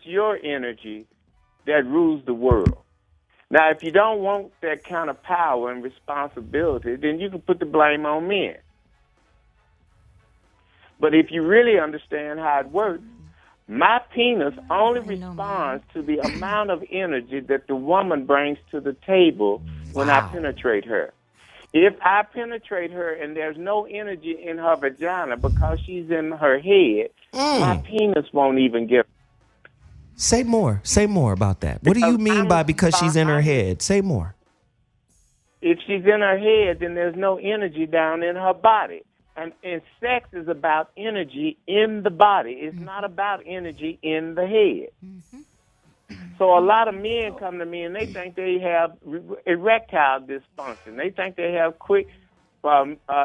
your energy that rules the world. Now, if you don't want that kind of power and responsibility, then you can put the blame on men. But if you really understand how it works, my penis only responds to the amount of energy that the woman brings to the table when I penetrate her. If I penetrate her and there's no energy in her vagina because she's in her head, my penis won't even get. Say more about that. What do you mean by because she's in her head? Say more. If she's in her head, then there's no energy down in her body. And sex is about energy in the body. It's not about energy in the head. Mm-hmm. So a lot of men come to me and they think they have erectile dysfunction. They think they have quick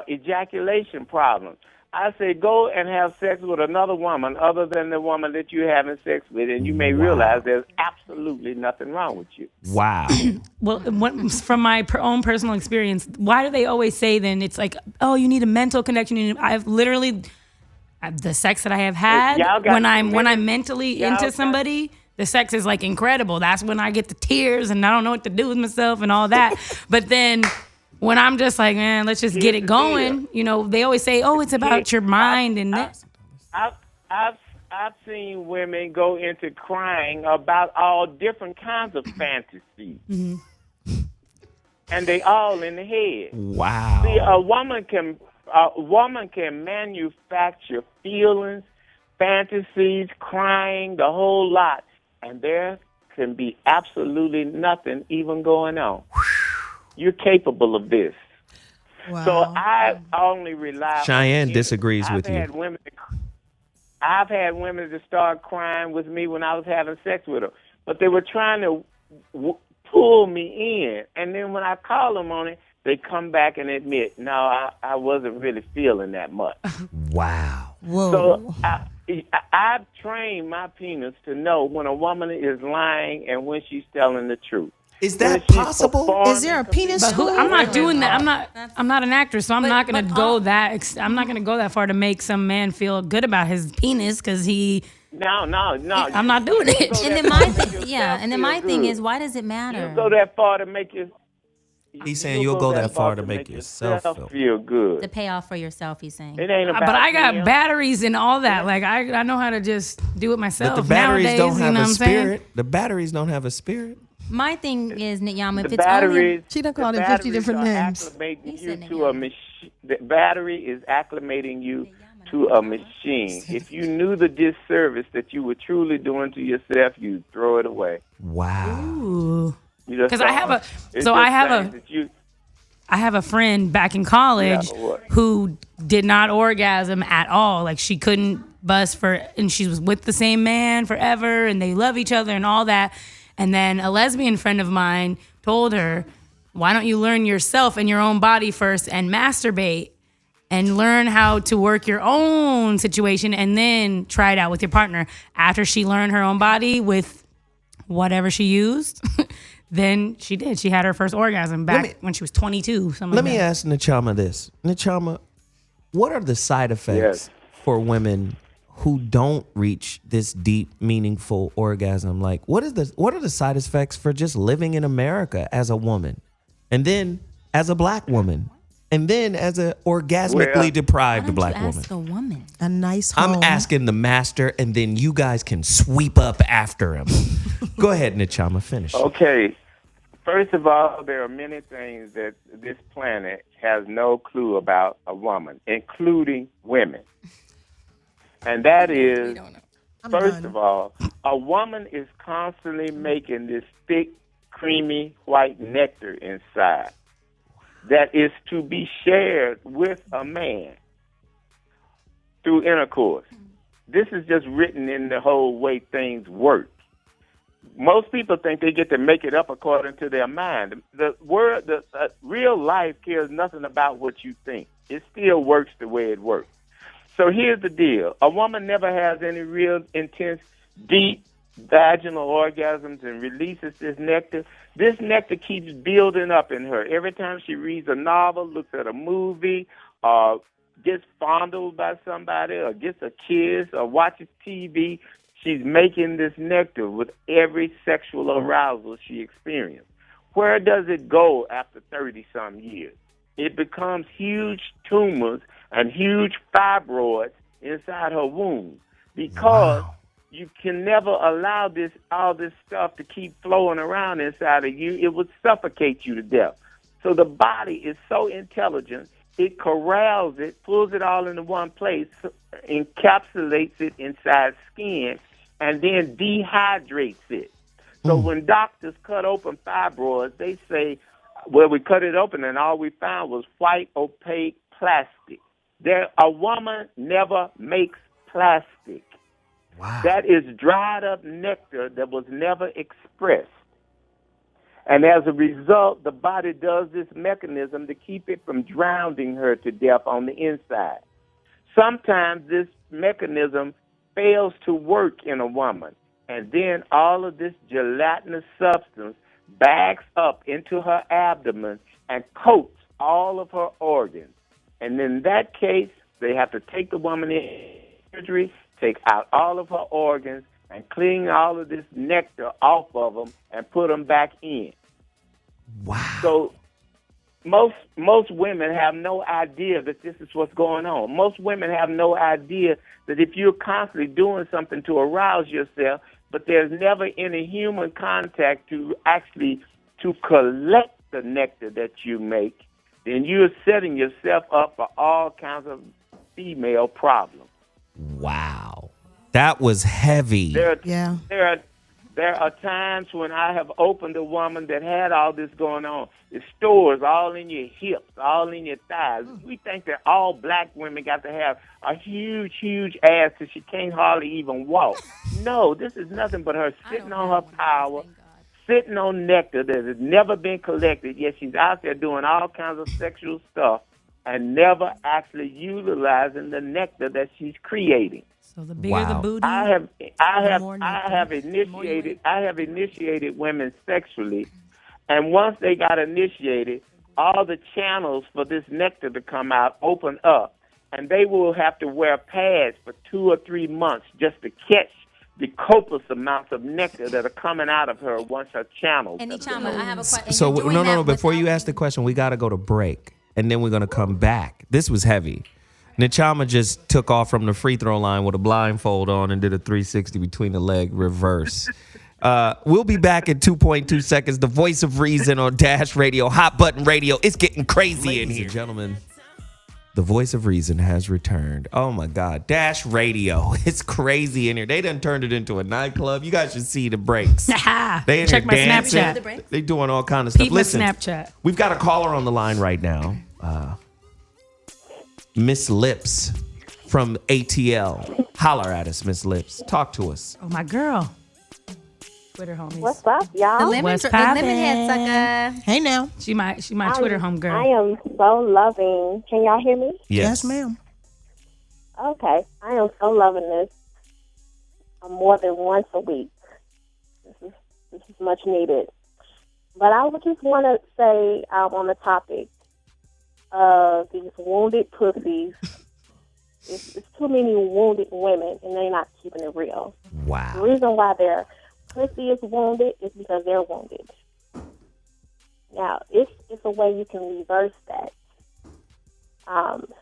ejaculation problems. I say go and have sex with another woman other than the woman that you're having sex with, and you may realize there's absolutely nothing wrong with you. Wow. Well, from my own personal experience, why do they always say then it's like, oh, you need a mental connection? I've literally, the sex that I have had when I'm mentally into somebody, the sex is like incredible. That's when I get the tears and I don't know what to do with myself and all that. But then when I'm just like, man, let's just get it going. You know, they always say, oh, it's about your mind and that. I've seen women go into crying about all different kinds of fantasies, and they all in the head. Wow. See, a woman can manufacture feelings, fantasies, crying, the whole lot, and there can be absolutely nothing even going on. You're capable of this. Wow. So I only rely. Cheyenne disagrees with you. I've had women that start crying with me when I was having sex with them, but they were trying to pull me in, and then when I call them on it, they come back and admit, no, I wasn't really feeling that much. Wow. Whoa. So I've trained my penis to know when a woman is lying and when she's telling the truth. Is that possible? Is there a penis But school? I'm not doing that. I'm not an actress, so I'm not gonna go that. I'm not gonna go that far to make some man feel good about his penis because he. No. I'm not doing it. And then my thing is, why does it matter? You go that far to make you. He's saying you'll go that far to make yourself feel good. To pay off for yourself, he's saying. It ain't about But I got him. batteries and all that. Like I know how to just do it myself. But the batteries nowadays, don't you have know a what I'm saying? spirit. The batteries don't have a spirit. My thing is, Nityama, if The it's batteries. She done called the it 50 batteries different are names. acclimating said you to a machine. The battery is acclimating you to a machine. If you knew the disservice that you were truly doing to yourself, you'd throw it away. Wow. Ooh. Because I have a friend back in college who did not orgasm at all. Like she couldn't bust and she was with the same man forever and they love each other and all that. And then a lesbian friend of mine told her, why don't you learn yourself and your own body first and masturbate and learn how to work your own situation and then try it out with your partner. After she learned her own body with whatever she used, then she did. She had her first orgasm back when she was 22. Let me ask Nachama this. Nachama, what are the side effects for women who don't reach this deep, meaningful orgasm? Like, what are the side effects for just living in America as a woman, and then as a black woman, and then as a orgasmically deprived black woman? Ask a woman. A nice home. I'm asking the master, and then you guys can sweep up after him. Go ahead, Nachama, finish. Okay. First of all, there are many things that this planet has no clue about a woman, including women. And that is, first of all, a woman is constantly making this thick, creamy, white nectar inside that is to be shared with a man through intercourse. This is just written in the whole way things work. Most people think they get to make it up according to their mind. The real life cares nothing about what you think. It still works the way it works. So here's the deal. A woman never has any real intense, deep vaginal orgasms and releases this nectar. This nectar keeps building up in her. Every time she reads a novel, looks at a movie, or gets fondled by somebody, or gets a kiss, or watches TV, she's making this nectar with every sexual arousal she experiences. Where does it go after 30-some years? It becomes huge tumors and huge fibroids inside her womb because you can never allow all this stuff to keep flowing around inside of you. It would suffocate you to death. So the body is so intelligent, it corrals it, pulls it all into one place, encapsulates it inside skin, and then dehydrates it. So when doctors cut open fibroids, they say, well, we cut it open and all we found was white, opaque plastic. A woman never makes plastic. Wow. That is dried up nectar that was never expressed. And as a result, the body does this mechanism to keep it from drowning her to death on the inside. Sometimes this mechanism fails to work in a woman, and then all of this gelatinous substance bags up into her abdomen and coats all of her organs. And in that case, they have to take the woman in surgery, take out all of her organs, and clean all of this nectar off of them and put them back in. Wow. So most women have no idea that this is what's going on. Most women have no idea that if you're constantly doing something to arouse yourself, but there's never any human contact to actually to collect the nectar that you make, then you're setting yourself up for all kinds of female problems. Wow. That was heavy. There are times when I have opened a woman that had all this going on. It stores all in your hips, all in your thighs. We think that all black women got to have a huge, huge ass that she can't hardly even walk. No, this is nothing but her sitting on her power, sitting on nectar that has never been collected, yet she's out there doing all kinds of sexual stuff and never actually utilizing the nectar that she's creating. So the bigger the booty, I have initiated women sexually, and once they got initiated, all the channels for this nectar to come out open up, and they will have to wear pads for 2 or 3 months just to catch the copious amounts of nectar that are coming out of her once her channels. And Chama, I have a question. So no. Before you ask the question, we got to go to break, and then we're gonna come back. This was heavy. Nachama just took off from the free throw line with a blindfold on and did a 360 between the leg reverse. We'll be back in 2.2 seconds. The voice of reason on Dash Radio, Hot Button Radio. It's getting crazy in here. Ladies and gentlemen, the voice of reason has returned. Oh my God, Dash Radio. It's crazy in here. They done turned it into a nightclub. You guys should see the breaks. They in check here my dancing. Snapchat. They doing all kinds of stuff. Peep my Snapchat. We've got a caller on the line right now. Miss Lips from ATL. Holler at us, Miss Lips. Talk to us. Oh, my girl. Twitter homies. What's up, y'all? What's the poppin'? lemon head sucker. Hey now. She my Twitter home girl. I am so loving. Can y'all hear me? Yes, ma'am. Okay. I am so loving this. More than once a week. This is much needed. But I would just want to say on the topic of these wounded pussies. It's too many wounded women, and they're not keeping it real. Wow. The reason why their pussy is wounded is because they're wounded. Now, it's a way you can reverse that.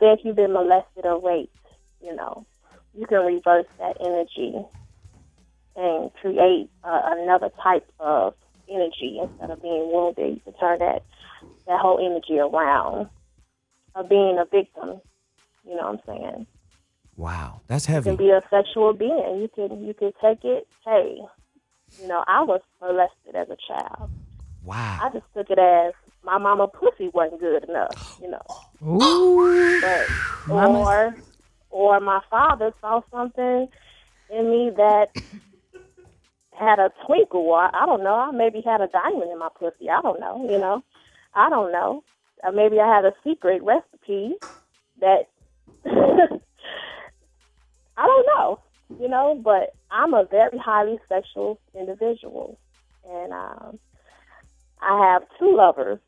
Say if you've been molested or raped, you can reverse that energy and create another type of energy instead of being wounded. You can turn that whole energy around of being a victim. You know what I'm saying? Wow, that's heavy. You can be a sexual being. You can take it. Hey, I was molested as a child. Wow. I just took it as my mama pussy wasn't good enough. Ooh. But or my father saw something in me that had a twinkle, or I don't know. I maybe had a diamond in my pussy. I don't know. I don't know. Or maybe I had a secret recipe that I don't know, but I'm a very highly sexual individual, and I have 2 lovers.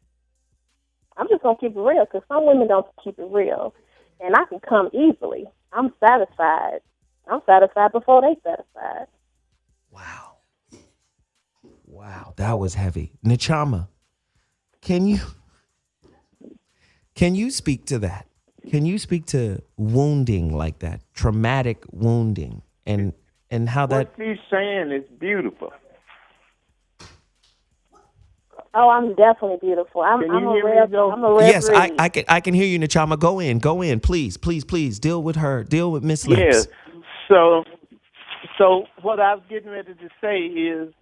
I'm just gonna keep it real because some women don't keep it real, and I can come easily. I'm satisfied. I'm satisfied before they satisfied. Wow, that was heavy. Nachama, can you speak to that? Can you speak to wounding like that, traumatic wounding, and how that? What she's saying is beautiful. Oh, I'm definitely beautiful. I'm a rare. Yes, I can hear you, Nachama. Go in, please, deal with her. Deal with Miss Lips. Yes. So what I was getting ready to say is,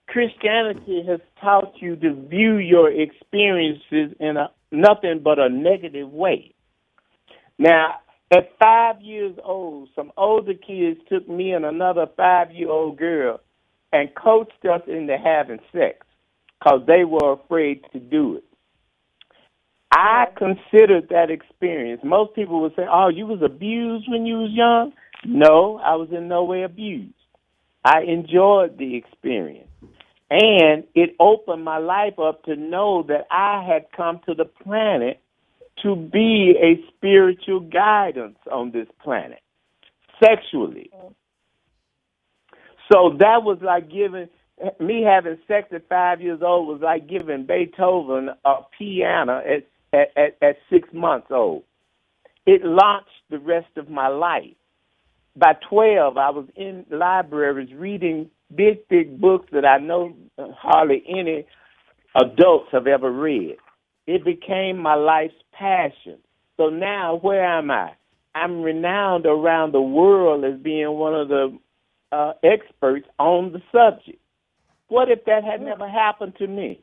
Christianity has taught you to view your experiences in nothing but a negative way. Now, at 5 years old, some older kids took me and another 5-year-old girl and coached us into having sex because they were afraid to do it. I considered that experience. Most people would say, oh, you was abused when you was young? No, I was in no way abused. I enjoyed the experience. And it opened my life up to know that I had come to the planet to be a spiritual guidance on this planet, sexually. So that was like me having sex at 5 years old was like giving Beethoven a piano at 6 months old. It launched the rest of my life. By 12, I was in libraries reading big books that I know hardly any adults have ever read. It became my life's passion. So now, where am I? I'm renowned around the world as being one of the experts on the subject. What if that had never happened to me?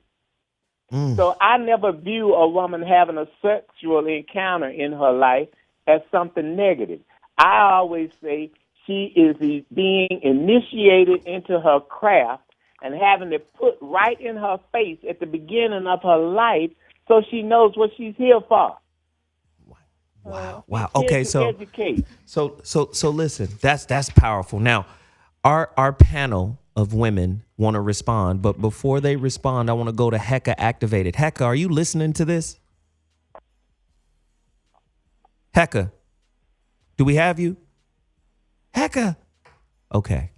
So I never view a woman having a sexual encounter in her life as something negative. I always say she is being initiated into her craft and having it put right in her face at the beginning of her life so she knows what she's here for. Wow. Okay, so educate. So listen, that's powerful. Now, our panel of women want to respond, but before they respond, I want to go to Hecka Activated. Hecka, are you listening to this? Hecka, do we have you? Hecka. Okay.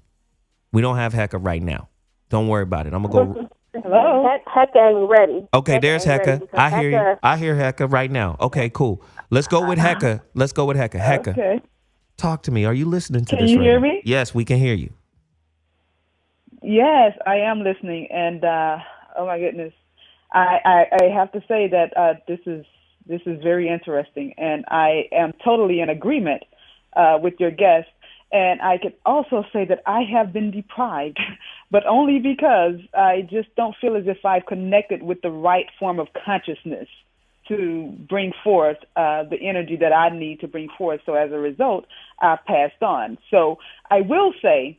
We don't have Hecka right now. Don't worry about it. I'm going to go. Hello? Hecka ain't ready. Okay, there's Hecka. I hear you. I hear Hecka right now. Okay, cool. Let's go with Hecka. Hecka. Okay. Talk to me. Are you listening to Can this you right hear now? me? Yes, we can hear you. Yes, I am listening, and oh my goodness, I have to say that this is very interesting, and I am totally in agreement with your guest. And I could also say that I have been deprived, but only because I just don't feel as if I've connected with the right form of consciousness to bring forth the energy that I need to bring forth. So as a result, I've passed on. So I will say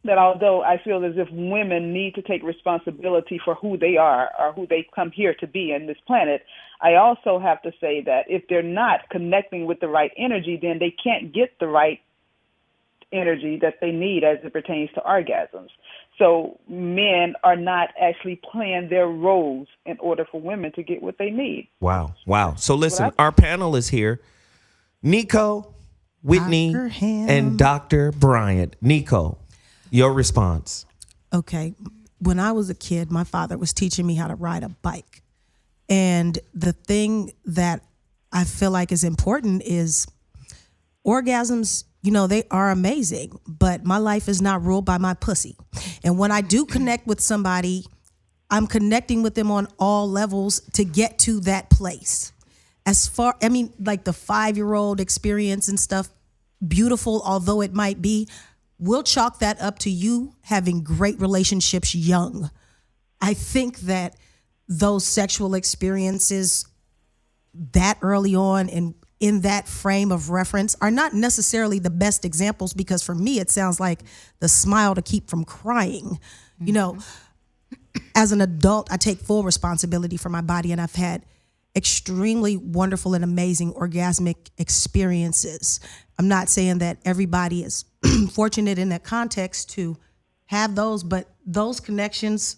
that although I feel as if women need to take responsibility for who they are or who they come here to be in this planet, I also have to say that if they're not connecting with the right energy, then they can't get the right energy that they need as it pertains to orgasms. So men are not actually playing their roles in order for women to get what they need. Wow. So listen, our panel is here. Nico, Whitney, and Dr. Bryant. Nico, your response. Okay. When I was a kid, my father was teaching me how to ride a bike. And the thing that I feel like is important is orgasms, they are amazing, but my life is not ruled by my pussy. And when I do connect with somebody, I'm connecting with them on all levels to get to that place. Like the 5-year-old experience and stuff, beautiful, although it might be, we'll chalk that up to you having great relationships young. I think that those sexual experiences that early on and in that frame of reference are not necessarily the best examples, because for me, it sounds like the smile to keep from crying. As an adult, I take full responsibility for my body, and I've had extremely wonderful and amazing orgasmic experiences. I'm not saying that everybody is fortunate in that context to have those, but those connections,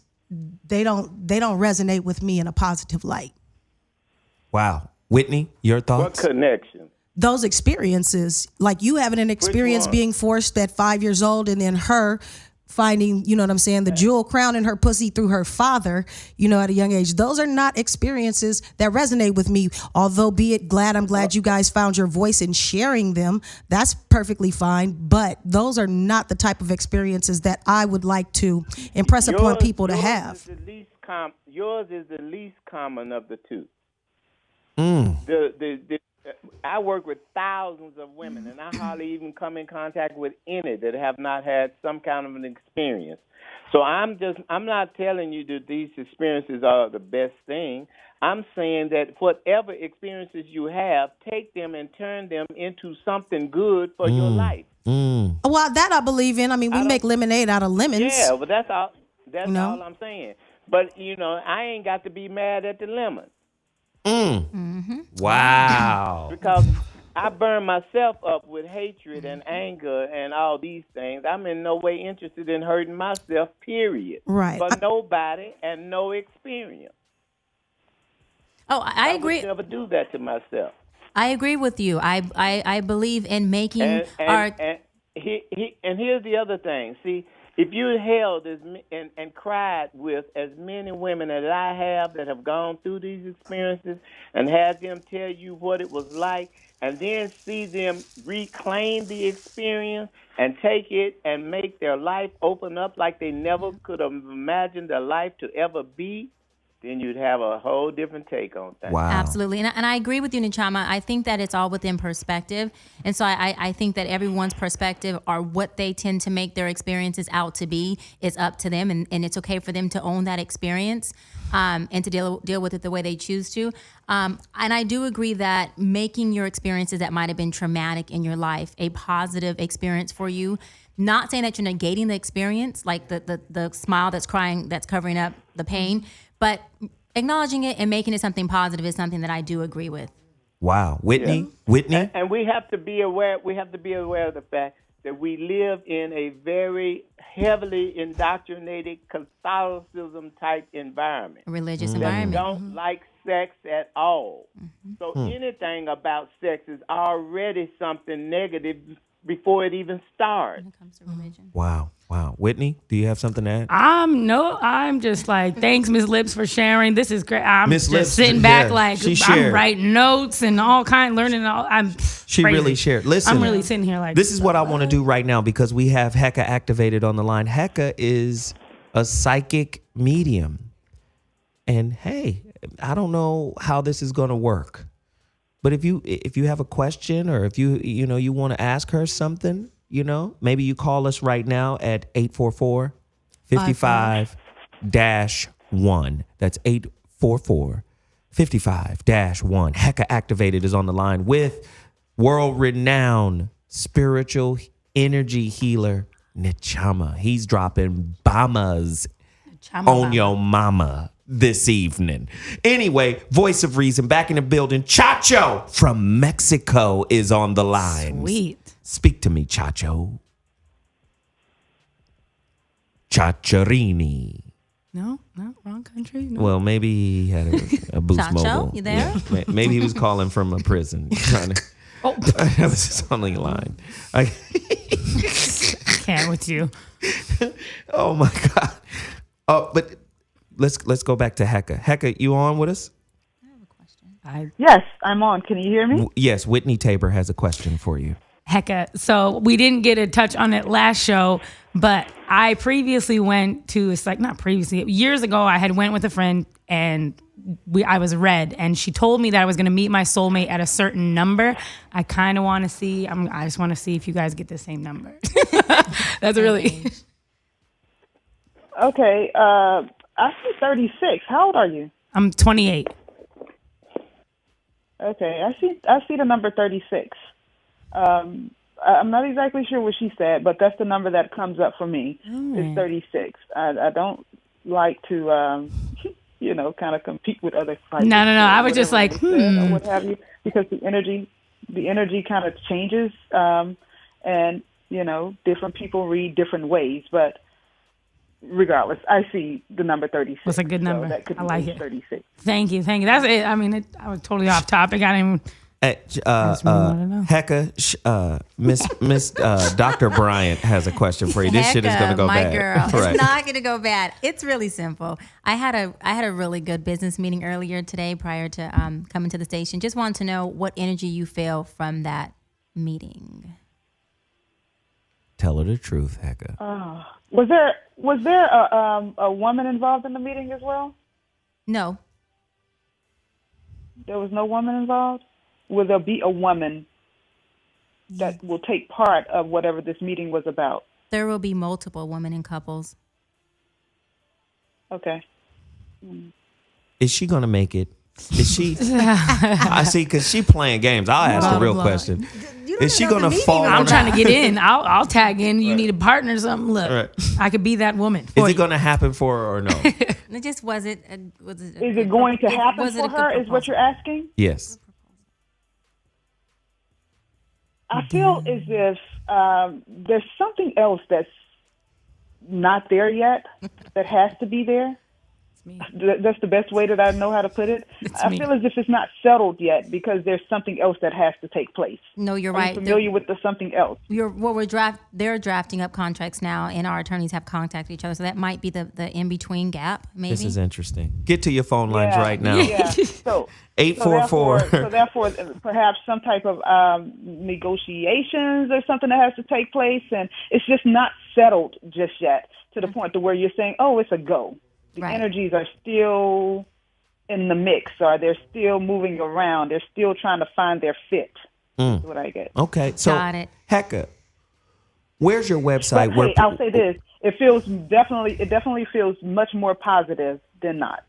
they don't resonate with me in a positive light. Wow. Whitney, your thoughts? What connection? Those experiences, like you having an experience being forced at 5 years old, and then her finding, the jewel crown in her pussy through her father, at a young age. Those are not experiences that resonate with me. Although, I'm glad you guys found your voice in sharing them. That's perfectly fine. But those are not the type of experiences that I would like to impress upon people to have. Yours is the least common of the two. I work with thousands of women, and I hardly even come in contact with any that have not had some kind of an experience. So I'm not telling you that these experiences are the best thing. I'm saying that whatever experiences you have, take them and turn them into something good for your life. Well, that I believe in. We make lemonade out of lemons. Yeah, but that's all. That's all I'm saying. But I ain't got to be mad at the lemon. Wow. Because I burn myself up with hatred and anger and all these things. I'm in no way interested in hurting myself, period. Right. For nobody and no experience. Oh, I agree. I would never do that to myself. I agree with you. I believe in making our And here's the other thing. See, if you held and cried with as many women as I have that have gone through these experiences and had them tell you what it was like, and then see them reclaim the experience and take it and make their life open up like they never could have imagined their life to ever be, then you'd have a whole different take on things. Wow. Absolutely. And I agree with you, Nachama. I think that it's all within perspective. And so I think that everyone's perspective or what they tend to make their experiences out to be is up to them. And it's okay for them to own that experience and to deal with it the way they choose to. And I do agree that making your experiences that might have been traumatic in your life a positive experience for you, not saying that you're negating the experience, like the smile that's crying, that's covering up the pain, but acknowledging it and making it something positive is something that I do agree with. Wow. Whitney? Whitney? And we have to be aware. We have to be aware of the fact that we live in a very heavily indoctrinated Catholicism type environment. A religious that environment. don't like sex at all. So anything about sex is already something negative before it even starts. When it comes to religion. Wow. Wow. Whitney, do you have something to add? I'm just like, thanks, Miss Lips, for sharing. This is great. I'm Miss just Lips, sitting back yeah, like she I'm shared. writing notes and all kind, learning all. She crazy. really shared. Listen, I'm really sitting here like this is what I want to do right now because we have Hecka activated on the line. Hecka is a psychic medium. And hey, I don't know how this is going to work. But if you have a question or if you want to ask her something, maybe you call us right now at 844-55-1. That's 844-55-1. Hecka Activated is on the line with world-renowned spiritual energy healer Nachama. He's dropping bombas on your mama this evening. Anyway, voice of reason back in the building. Chacho from Mexico is on the line. Sweet. Speak to me, Chacho. Chacharini. No, wrong country. No. Well, maybe he had a Boost Chacho, Mobile. you there? Yeah. Maybe he was calling from a prison. Trying to. Oh. That was his only line. Can't with you. Oh my God. Oh, but let's go back to Hecka. Hecka, you on with us? I have a question. Yes, I'm on. Can you hear me? Yes, Whitney Tabor has a question for you. Hecka. So we didn't get a touch on it last show, but I previously went to, years ago, I had went with a friend and I was read and she told me that I was going to meet my soulmate at a certain number. I kind of want to see, I just want to see if you guys get the same number. That's really. Okay. I see 36. How old are you? I'm 28. Okay. I see the number 36. I'm not exactly sure what she said, but that's the number that comes up for me. It's 36. I don't like to, kind of compete with other fighters. No. I was just like, or what have you, because the energy kind of changes, and different people read different ways. But regardless, I see the number 36. That's a good number. So that could I be like it. 36. Thank you. That's it. I mean, I was totally off topic. I didn't even. Hecka, Miss Dr. Bryant has a question for you. This shit is gonna go my bad. Girl. Right. It's not gonna go bad. It's really simple. I had a really good business meeting earlier today prior to coming to the station. Just wanted to know what energy you feel from that meeting. Tell her the truth, Hecka. Was there a woman involved in the meeting as well? No. There was no woman involved? Will there be a woman that will take part of whatever this meeting was about? There will be multiple women in couples. Okay. Is she gonna make it? Is she? I see, because she playing games. I'll ask the real question. Is she gonna fall? I'm trying to get in. I'll tag in. You need a partner or something. Look, I could be that woman. Is it gonna happen for her or no? It just wasn't. Is it going to happen for her? Is what you're asking? Yes. I feel as if there's something else that's not there yet that has to be there. me. That's the best way that I know how to put it. I feel as if it's not settled yet because there's something else that has to take place. No, you're Are right. you familiar with the something else? They're drafting up contracts now, and our attorneys have contacted each other. So that might be the in between gap. Maybe This is interesting. Get to your phone lines right now. Yeah. So 844. So therefore, perhaps some type of negotiations or something that has to take place, and it's just not settled just yet to the point to where you're saying, "Oh, it's a go." The energies are still in the mix, or they're still moving around. They're still trying to find their fit. That's what I get. Okay, so Got it. Hecka, where's your website? But, hey, I'll say this: it definitely feels much more positive than not.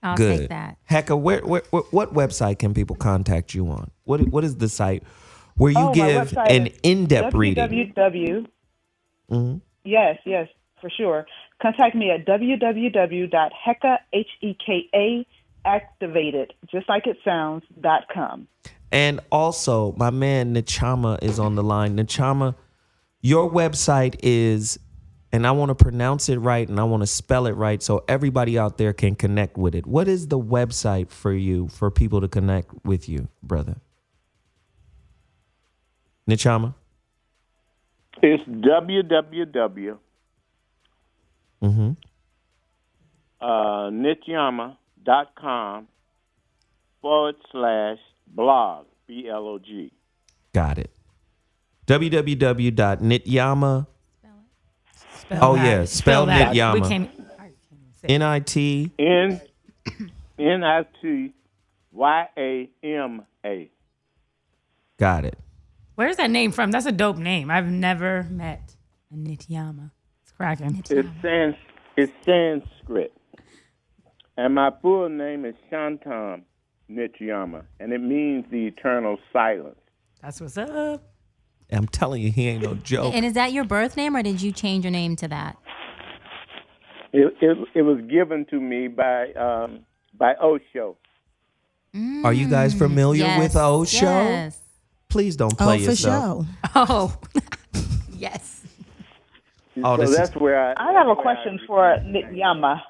I'll Good. take that. Hecka, what website can people contact you on? What is the site where you give an in-depth reading? www. Yes, for sure. Contact me at www.heka, Heka, activated, just like it sounds, .com. And also, my man Nechama is on the line. Nechama, your website is, and I want to pronounce it right and I want to spell it right so everybody out there can connect with it. What is the website for you, for people to connect with you, brother? Nechama? It's www. nityama.com/blog, BLOG. Got it. www.nityama. Spell that. Nityama. We can't. NITYAMA. Got it. Where's that name from? That's a dope name. I've never met a Nityama. It's cracking. It's Sanskrit. And my full name is Shantam Nityama, and it means the eternal silence. That's what's up. I'm telling you, he ain't no joke. And is that your birth name, or did you change your name to that? It was given to me by Osho. Are you guys familiar with Osho? Yes. Please don't play for yourself. sure. Oh, yes. Oh, So that's where I have a question for Nityama.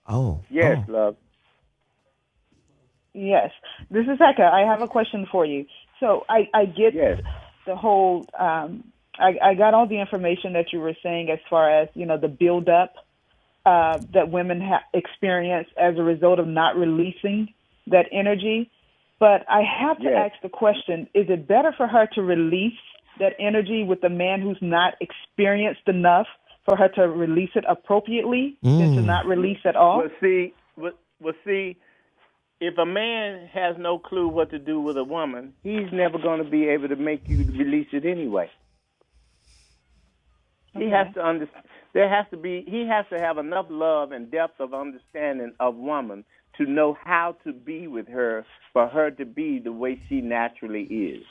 Oh. Yes, oh. love. Yes, this is Hecka. I have a question for you. So I get the whole. I got all the information that you were saying as far as the buildup that women experience as a result of not releasing that energy. But I have to ask the question: is it better for her to release that energy with a man who's not experienced enough for her to release it appropriately than to not release at all? Well, see, if a man has no clue what to do with a woman, he's never going to be able to make you release it anyway. Okay. He has to understand. He has to have enough love and depth of understanding of woman to know how to be with her for her to be the way she naturally is.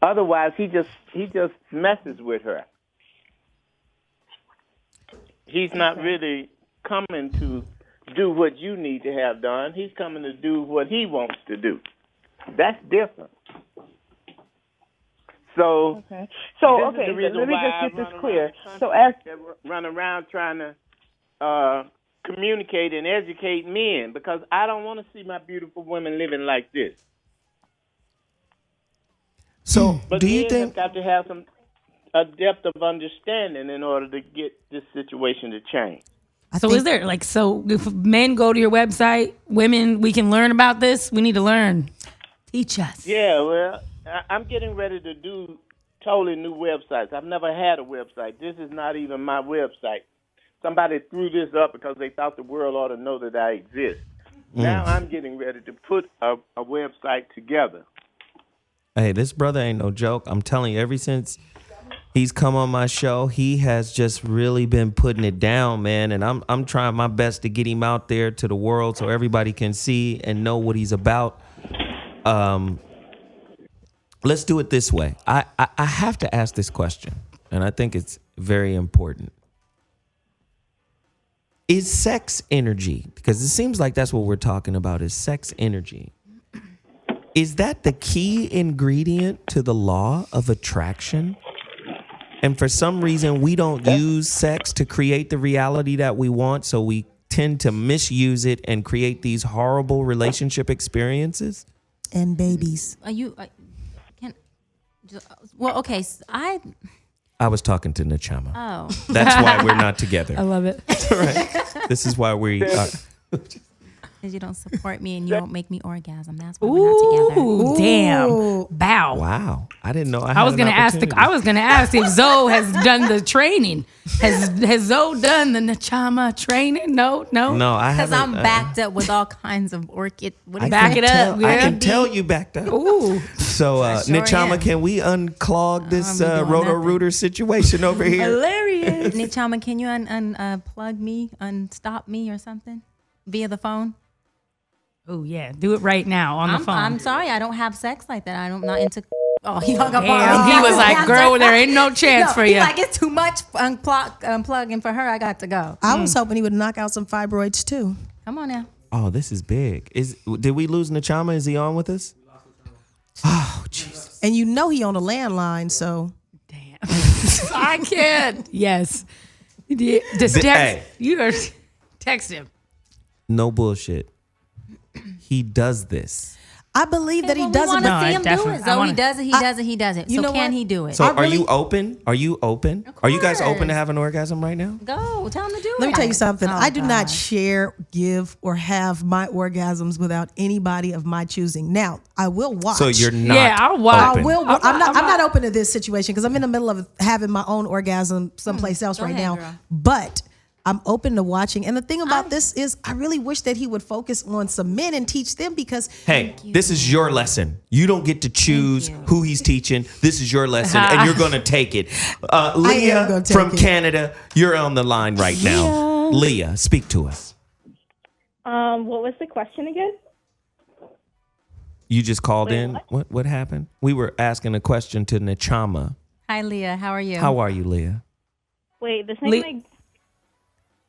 Otherwise, he just messes with her. He's not really coming to do what you need to have done. He's coming to do what he wants to do. That's different. So, let me just get this clear. So, as run around trying to communicate and educate men, because I don't want to see my beautiful women living like this. So, but do you men think have got to have a depth of understanding in order to get this situation to change? Is there if men go to your website, women, we can learn about this? We need to learn. Teach us. Yeah, well, I'm getting ready to do totally new websites. I've never had a website. This is not even my website. Somebody threw this up because they thought the world ought to know that I exist. Now I'm getting ready to put a website together. Hey, this brother ain't no joke. I'm telling you, ever since he's come on my show, he has just really been putting it down, man. And I'm trying my best to get him out there to the world so everybody can see and know what he's about. Let's do it this way. I have to ask this question, and I think it's very important. Is sex energy, because it seems like that's what we're talking about, is sex energy. Is that the key ingredient to the law of attraction? And for some reason, we don't use sex to create the reality that we want. So we tend to misuse it and create these horrible relationship experiences. And babies. Well, okay. I was talking to Nachama. Oh. That's why we're not together. I love it. Right. This is why we are. Because you don't support me and you don't make me orgasm. That's why we're not together. Ooh, damn. Bow. Wow. I didn't know I was gonna ask if Zoe has done the training. Has Zoe done the Nachama training? No. I haven't. Because I'm backed up with all kinds of orchid. Back it up. I can tell you backed up. Ooh. So, sure Nachama, am. can we unclog this doing Roto-Rooter situation over here? Hilarious. Nichama, can you unplug me, unstop me or something via the phone? Oh yeah, do it right now on the phone. I'm sorry, I don't have sex like that. I'm not into. Oh, he hung up on Damn, me. he was like, "Girl, there ain't no chance for you." He's like, it's too much unplugging for her. I got to go. I was hoping he would knock out some fibroids too. Come on now. Oh, this is big. Did we lose Nachama? Is he on with us? Oh, Jesus. And you know he on a landline, so. Damn, I can't. Yes, just text. Text him. No bullshit. He does this. I believe that he does it. We want to see him do it. So he does it. He does it. You know So can what? he do it? So are you open? Are you open? Are you guys open to have an orgasm right now? Go. Tell him to do it. Let me tell you something. Oh, I do not God. share, give, or have my orgasms without anybody of my choosing. Now, I will watch. So you're not Yeah, I'll watch. open. I will. I'm not open to this situation because I'm in the middle of having my own orgasm someplace else right ahead, now. girl. But I'm open to watching. And the thing about this is I really wish that he would focus on some men and teach them because Hey, this is your lesson. You don't get to choose who he's teaching. This is your lesson, and you're going to take it. Leah gonna take from it. Canada, you're on the line right now. Leah, speak to us. What was the question again? You just called in. What happened? We were asking a question to Nachama. Hi, Leah. How are you? How are you, Leah? Wait, this ain't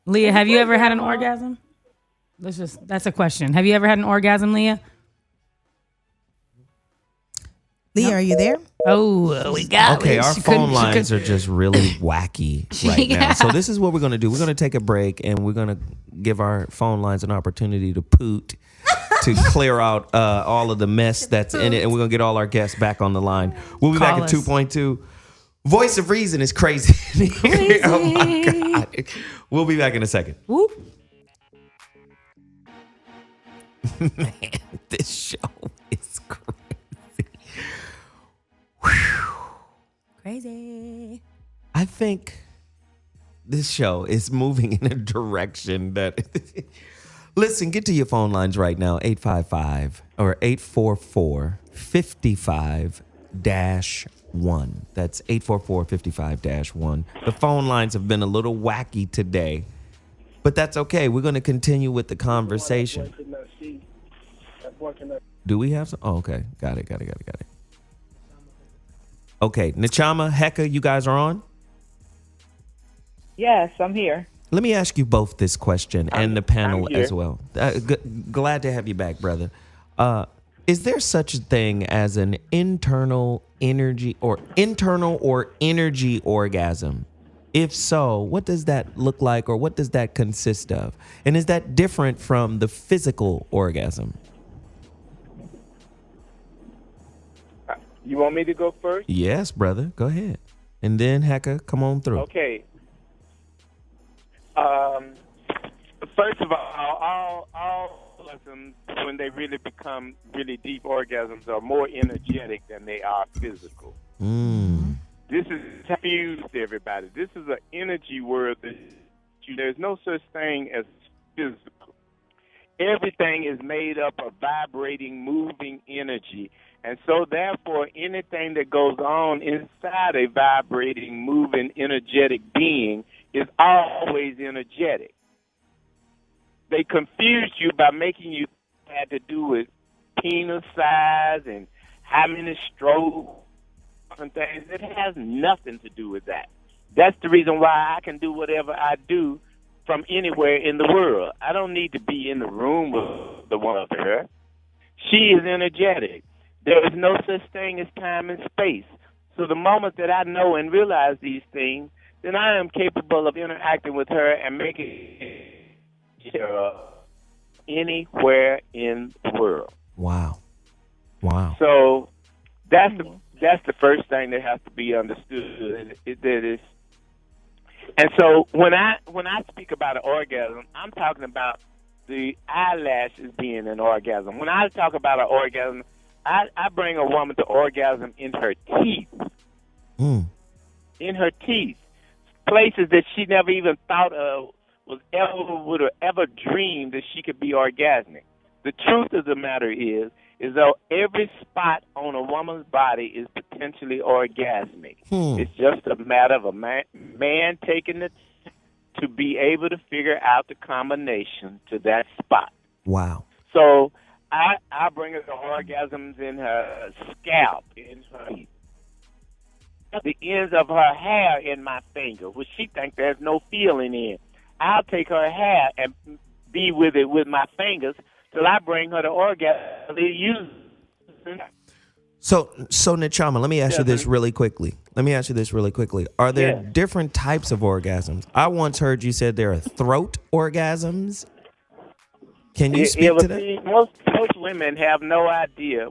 Leah, have you ever had an orgasm? That's a question. Have you ever had an orgasm, Leah? Leah, are you there? Oh, we got Okay, it. our She phone couldn't- lines are just really wacky right now. So this is what we're going to do. We're going to take a break, and we're going to give our phone lines an opportunity to poot, to clear out all of the mess that's in it, and we're going to get all our guests back on the line. We'll be back Call at us. 2.2. Voice of Reason is crazy. Oh, my God. We'll be back in a second. Whoop. Man, this show is crazy. Whew. Crazy. I think this show is moving in a direction that listen, get to your phone lines right now, 855 or 844-55-1. That's 844-55-1. The phone lines have been a little wacky today, but that's okay. We're going to continue with the conversation. Do we have some? Oh, okay. Got it. Okay, Nachama, Hecka, you guys are on? Yes, I'm here. Let me ask you both this question and the panel I'm here. as well. Glad to have you back, brother. Is there such a thing as an internal energy or energy orgasm? If so, what does that look like or what does that consist of? And is that different from the physical orgasm? You want me to go first? Yes, brother. Go ahead. And then, Hecka, come on through. Okay. First of all orgasms, when they really become really deep orgasms, are more energetic than they are physical. This is confused everybody. This is an energy word. There's no such thing as physical. Everything is made up of vibrating, moving energy. And so, therefore, anything that goes on inside a vibrating, moving, energetic being is always energetic. They confuse you by making you had to do with penis size and how many strokes and things. It has nothing to do with that. That's the reason why I can do whatever I do from anywhere in the world. I don't need to be in the room with the one of her. She is energetic. There is no such thing as time and space. So the moment that I know and realize these things, then I am capable of interacting with her and making her anywhere in the world. Wow. Wow. So that's the first thing that has to be understood. And so when I speak about an orgasm, I'm talking about the eyelashes being an orgasm. When I talk about an orgasm, I bring a woman to orgasm in her teeth. In her teeth. Places that she never even thought of would have ever dreamed that she could be orgasmic. The truth of the matter is though every spot on a woman's body is potentially orgasmic. It's just a matter of a man taking the time to be able to figure out the combination to that spot. Wow. So I bring her to orgasms in her scalp, in her the ends of her hair in my finger, which she thinks there's no feeling in. I'll take her hair and be with it with my fingers till I bring her to orgasm. So Nechama, let me ask you this really quickly. Are there different types of orgasms? I once heard you said there are throat orgasms. Can you speak to that? Most women have no idea.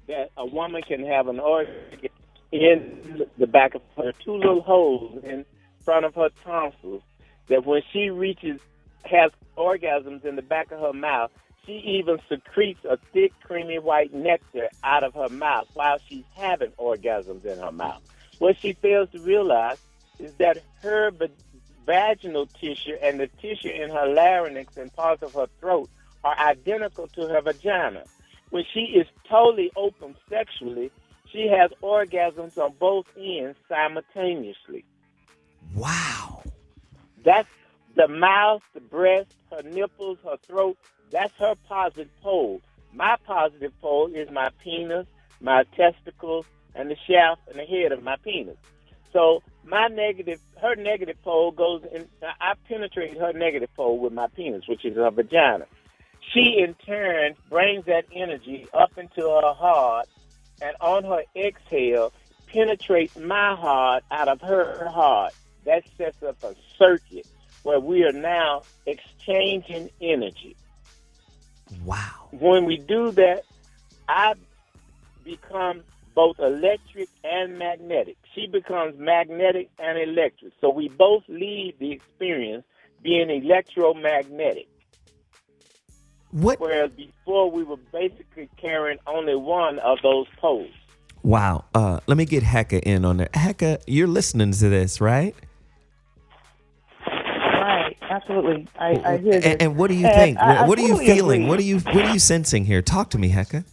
That a woman can have an orgasm in the back of her two little holes in front of her tonsils. That when she has orgasms in the back of her mouth, she even secretes a thick, creamy white nectar out of her mouth while she's having orgasms in her mouth. What she fails to realize is that her vaginal tissue and the tissue in her larynx and parts of her throat are identical to her vagina. When she is totally open sexually, she has orgasms on both ends simultaneously. Wow. That's the mouth, the breast, her nipples, her throat. That's her positive pole. My positive pole is my penis, my testicles, and the shaft and the head of my penis. So her negative pole goes in. I penetrate her negative pole with my penis, which is her vagina. She, in turn, brings that energy up into her heart, and on her exhale, penetrates my heart out of her heart. That sets up a circuit where we are now exchanging energy. Wow. When we do that, I become both electric and magnetic. She becomes magnetic and electric. So we both leave the experience being electromagnetic. Whereas before we were basically carrying only one of those poles. Wow. Let me get Hecka in on there. Hecka, you're listening to this, right? Right. Absolutely. I hear this. And what do you think? What are you totally feeling? agree. What are you sensing here? Talk to me, Hecka.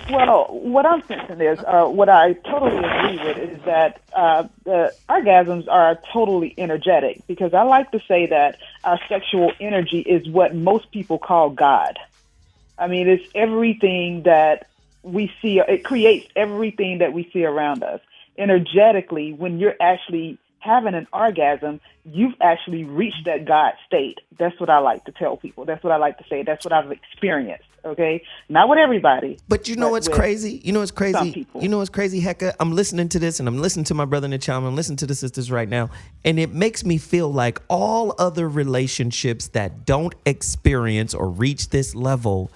Well, what I'm sensing is, what I totally agree with is that the orgasms are totally energetic, because I like to say that our sexual energy is what most people call God. I mean, it's everything that we see. It creates everything that we see around us. Energetically, when you're actually having an orgasm, you've actually reached that God state. That's what I like to tell people. That's what I like to say. That's what I've experienced. Okay, not with everybody. But you know what's crazy? You know what's crazy? Some people. You know what's crazy, Hecka? I'm listening to this, and I'm listening to my brother Nechama. I'm listening to the sisters right now, and it makes me feel like all other relationships that don't experience or reach this level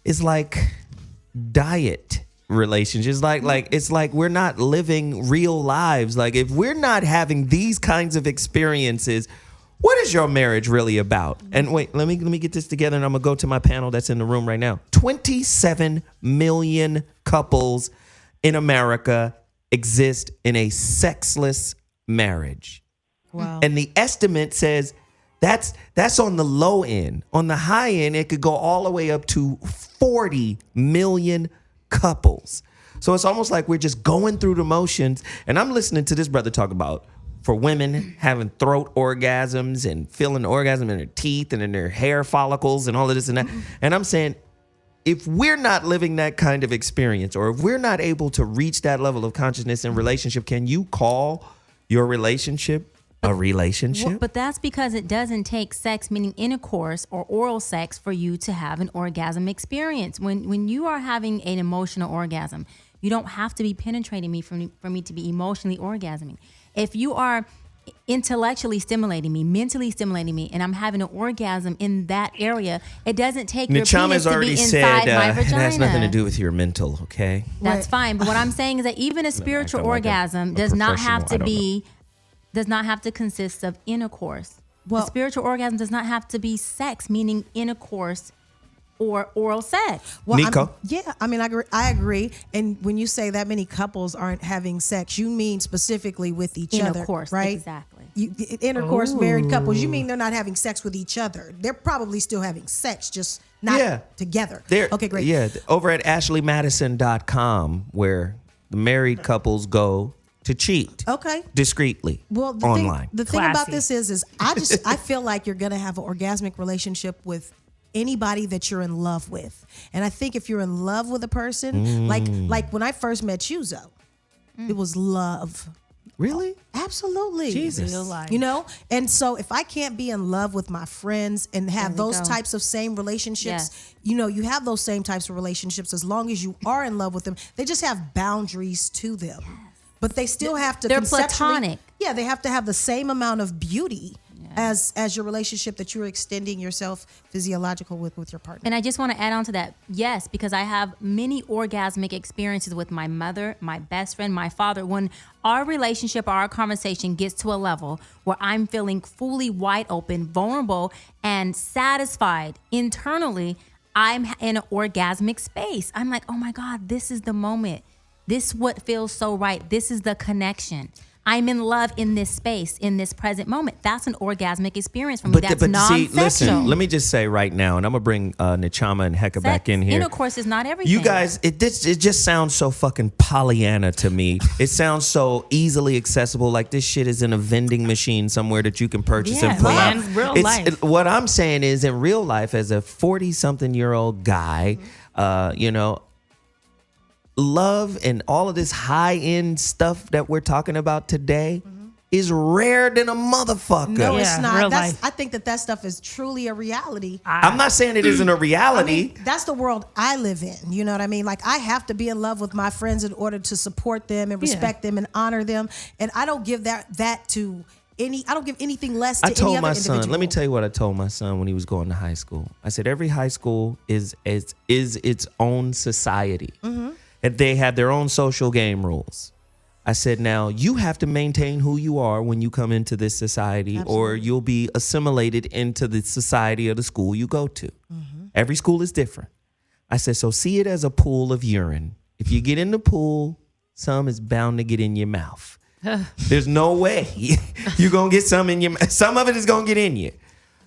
is like diet relationships. It's like we're not living real lives. Like, if we're not having these kinds of experiences, what is your marriage really about? And wait, let me get this together, and I'm gonna go to my panel that's in the room right now. 27 million couples in America exist in a sexless marriage. Wow. And the estimate says that's on the low end. On the high end, it could go all the way up to 40 million couples. So it's almost like we're just going through the motions. And I'm listening to this brother talk about, for women, having throat orgasms and feeling orgasm in their teeth and in their hair follicles and all of this and that. And I'm saying, if we're not living that kind of experience, or if we're not able to reach that level of consciousness in relationship, can you call your relationship a relationship. Well, but that's because it doesn't take sex, meaning intercourse or oral sex, for you to have an orgasm experience. When you are having an emotional orgasm, you don't have to be penetrating me for me to be emotionally orgasming. If you are intellectually stimulating me, mentally stimulating me, and I'm having an orgasm in that area, it doesn't take your penis to be inside my vagina. It has nothing to do with your mental, okay? That's fine. But what I'm saying is that even a spiritual orgasm does not have to consist of intercourse. Well, a spiritual orgasm does not have to be sex, meaning intercourse or oral sex. Well, Nico? I agree. And when you say that many couples aren't having sex, you mean specifically with each other, right? Exactly. Intercourse, married couples, you mean they're not having sex with each other. They're probably still having sex, just not together. Okay, great. Yeah, over at ashleymadison.com, where the married couples go to cheat. Okay. Discreetly. Well, online. The thing about this is I feel like you're going to have an orgasmic relationship with anybody that you're in love with. And I think if you're in love with a person, like when I first met you, Zoe, it was love. Really? Absolutely. Jesus. Real life. You know? And so if I can't be in love with my friends and have those types of same relationships, you have those same types of relationships as long as you are in love with them. They just have boundaries to them. But they still have to. They're platonic. Yeah, they have to have the same amount of beauty as your relationship that you're extending yourself physiological with your partner. And I just want to add on to that. Yes, because I have many orgasmic experiences with my mother, my best friend, my father. When our relationship or our conversation gets to a level where I'm feeling fully wide open, vulnerable, and satisfied internally, I'm in an orgasmic space. I'm like, oh my God, this is the moment. This is what feels so right. This is the connection. I'm in love in this space, in this present moment. That's an orgasmic experience for me. That's non-sexual. See, listen, let me just say right now, and I'm going to bring Nachama and Hecka back in here. Intercourse is not everything. You guys, it just sounds so fucking Pollyanna to me. It sounds so easily accessible, like this shit is in a vending machine somewhere that you can purchase and pull out. Real life. What I'm saying is, in real life, as a 40-something-year-old guy, love and all of this high-end stuff that we're talking about today is rare than a motherfucker. No, it's not. I think that stuff is truly a reality. I'm not saying it isn't a reality. That's the world I live in. You know what I mean? Like, I have to be in love with my friends in order to support them and respect them and honor them. And I don't give that to I don't give anything less to any other individual. I told my son, let me tell you what I told my son when he was going to high school. I said, every high school is its own society. And they have their own social game rules. I said, now you have to maintain who you are when you come into this society, or you'll be assimilated into the society of the school you go to. Every school is different. I said, so see it as a pool of urine. If you get in the pool, some is bound to get in your mouth. There's no way you're going to get some in your mouth. Some of it is going to get in you.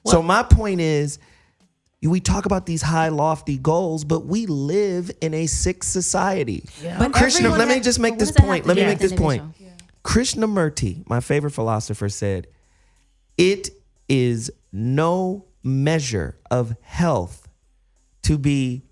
Well, so my point is, we talk about these high, lofty goals, but we live in a sick society. Yeah. But let me just make this point. Let me make this point. Krishnamurti, my favorite philosopher, said, it is no measure of health to be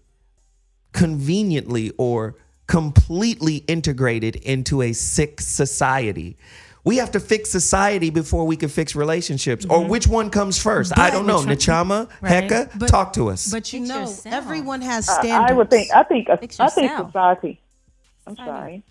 conveniently or completely integrated into a sick society. We have to fix society before we can fix relationships. Or which one comes first? But I don't know. Nachama, Hecka, talk to us. But everyone has standards. I think society. I'm sorry.